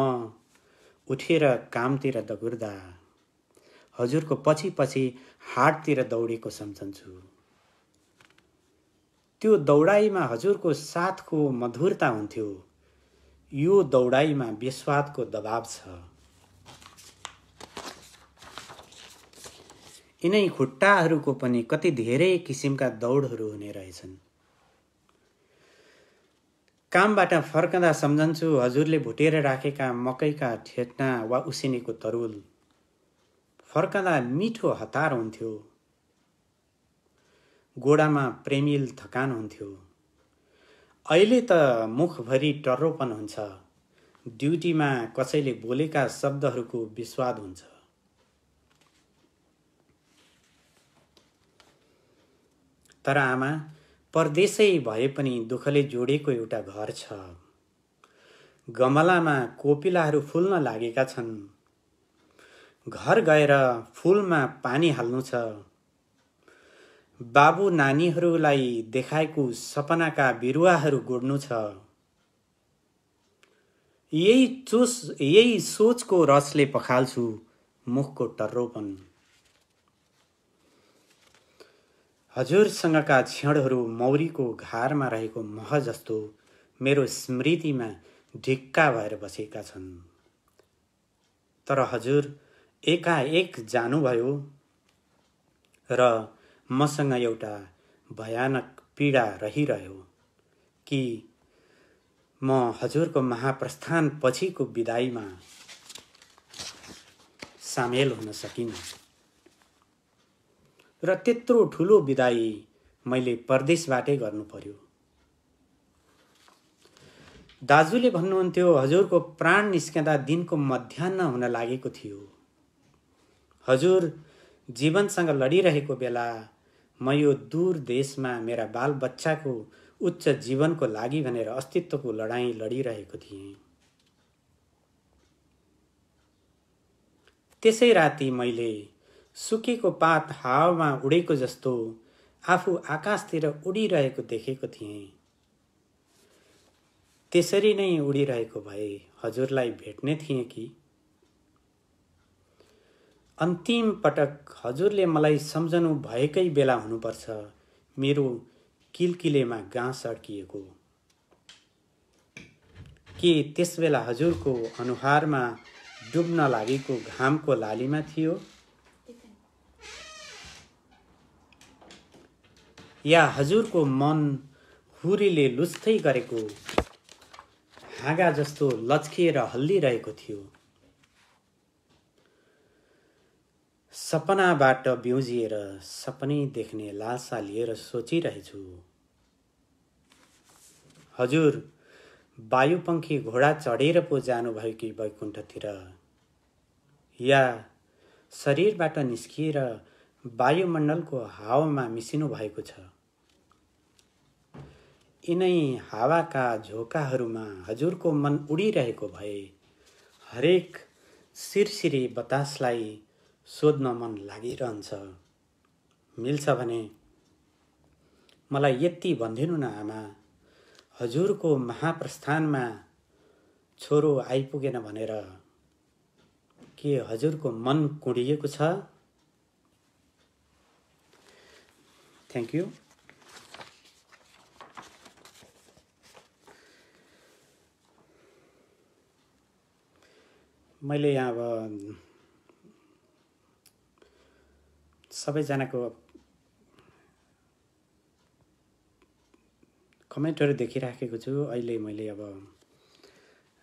उठेर कामतिर दगुर्दा हजुरको पछि पछि हाटतिर दौडेको सम्झन्छु। त्यो दौडाइमा हजुरको साथको मधुरता हुन्थ्यो। यो दौडाइमा विस्वादको दबाब छ। यिनै खुट्टाहरूको पनि कति धेरै किसिमका दौडहरू हुने रहेछन्। कामबाट फर्कँदा सम्झन्छु हजुरले भुटेर राखेका मकैका ठेट्ना वा उसिनेको तरुल। फर्कँदा मिठो हतार हुन्थ्यो। गोडामा प्रेमिल थकान हुन्थ्यो। अहिले त मुखभरि टर्रोपन हुन्छ। ड्युटीमा कसैले बोलेका शब्दहरूको विस्वाद हुन्छ। तर आमा, परदेशै भए पनि दुःखले जोडेको एउटा घर छ। गमलामा कोपिलाहरू फुल्न लागेका छन्। घर गएर फुलमा पानी हाल्नु छ। बाबु नानीहरूलाई देखाएको सपनाका बिरुवाहरू गोड्नु छ। यही सोचको रसले पखाल्छु मुखको टर्रोपन। हजुरसँगका क्षणहरू मौरीको घारमा रहेको मह जस्तो मेरो स्मृतिमा ढिक्का भएर बसेका छन्। तर हजुर एकाएक जानुभयो र मसँग एउटा भयानक पीडा रहिरह्यो कि म हजुरको महाप्रस्थान पछिको विदाईमा सामेल हुन सकिनँ। र त्यत्रो ठुलो विदाई मैले परदेशबाटै गर्नु पर्यो। दाजुले भन्नुहुन्थ्यो हजुरको प्राण निस्कँदा दिनको मध्याह्न हुन लागेको थियो। हजुर जीवनसँग लडिरहेको बेला म यो दूर देशमा मेरा बाल बच्चाको उच्च जीवनको लागि भनेर अस्तित्वको लडाईँ लडिरहेको थिएँ। त्यसै राति मैले सुकेको पात हावामा उडेको जस्तो आफू आकाशतिर उडिरहेको देखेको थिएँ। त्यसरी नै उडिरहेको भए हजुरलाई भेट्ने थिएँ कि। अन्तिम पटक हजुरले मलाई सम्झनु भएकै बेला हुनुपर्छ मेरो किलकिलेमा गाँस अड्किएको। के त्यसबेला हजुरको अनुहारमा डुब्न लागेको घामको लालीमा थियो, या हजुरको मन हुरीले लुच्दै गरेको हाँगा जस्तो लच्किएर हल्लिरहेको थियो। सपनाबाट बिउजिएर सपनै देख्ने लालसा लिएर सोचिरहेछु। हजुर वायुपंखी घोडा चढेर पो जानुभयो कि वैकुण्ठतिर, या शरीरबाट निस्किएर वायुमण्डलको हावामा मिसिनु भएको छ। यिनै हावाका झोकाहरूमा हजुरको मन उडिरहेको भए हरेक सिरसिरे बतासलाई सोध्न मन लागिरहन्छ। मिल्छ भने मलाई यति भनिदिनु न आमा, हजुरको महाप्रस्थानमा छोरो आइपुगेन भनेर के हजुरको मन कुँडिएको छ? Thank you. मैले यहाँ अब सबैजनाको कमेन्टहरू देखिराखेको छु। अहिले मैले अब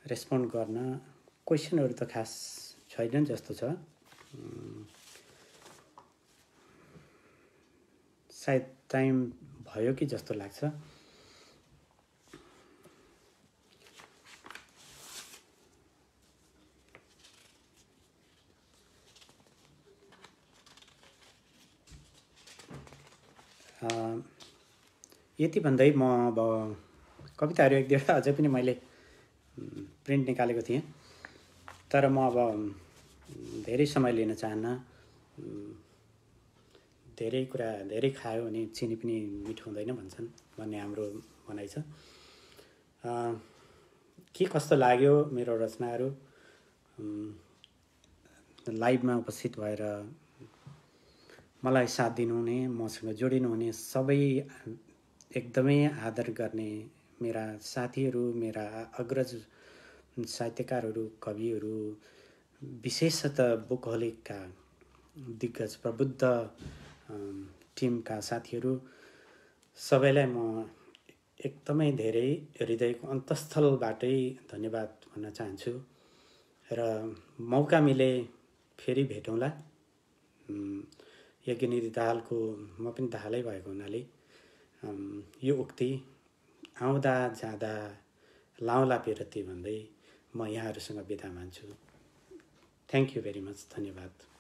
रेस्पोन्ड गर्न क्वेसनहरू त खास छैनन् जस्तो छ। सायद टाइम भयो कि जस्तो लाग्छ। यति भन्दै म अब कविताहरू एक दुईवटा अझै पनि मैले प्रिन्ट निकालेको थिएँ, तर म अब धेरै समय लिन चाहन्न। धेरै कुरा धेरै खायो भने चिनी पनि मिठो हुँदैन भन्छन् भन्ने हाम्रो भनाइ छ। के कस्तो लाग्यो मेरो रचनाहरू, लाइभमा उपस्थित भएर मलाई साथ दिनुहुने, मसँग जोडिनुहुने सबै एकदमै आदर गर्ने मेरा साथीहरू, मेरा अग्रज साहित्यकारहरू, कविहरू, विशेषतः बुकहोलिकका दिग्गज प्रबुद्ध टिमका साथीहरू सबैलाई म एकदमै धेरै हृदयको अन्तस्थलबाटै धन्यवाद भन्न चाहन्छु। र मौका मिले फेरि भेटौँला। यज्ञनिधि दाहालको म पनि दाहालै भएको हुनाले यो उक्ति आउँदा जाँदा लाउँला पेरती भन्दै म यहाँहरूसँग बिदा मान्छु। थ्याङ्क यू भेरी मच, धन्यवाद।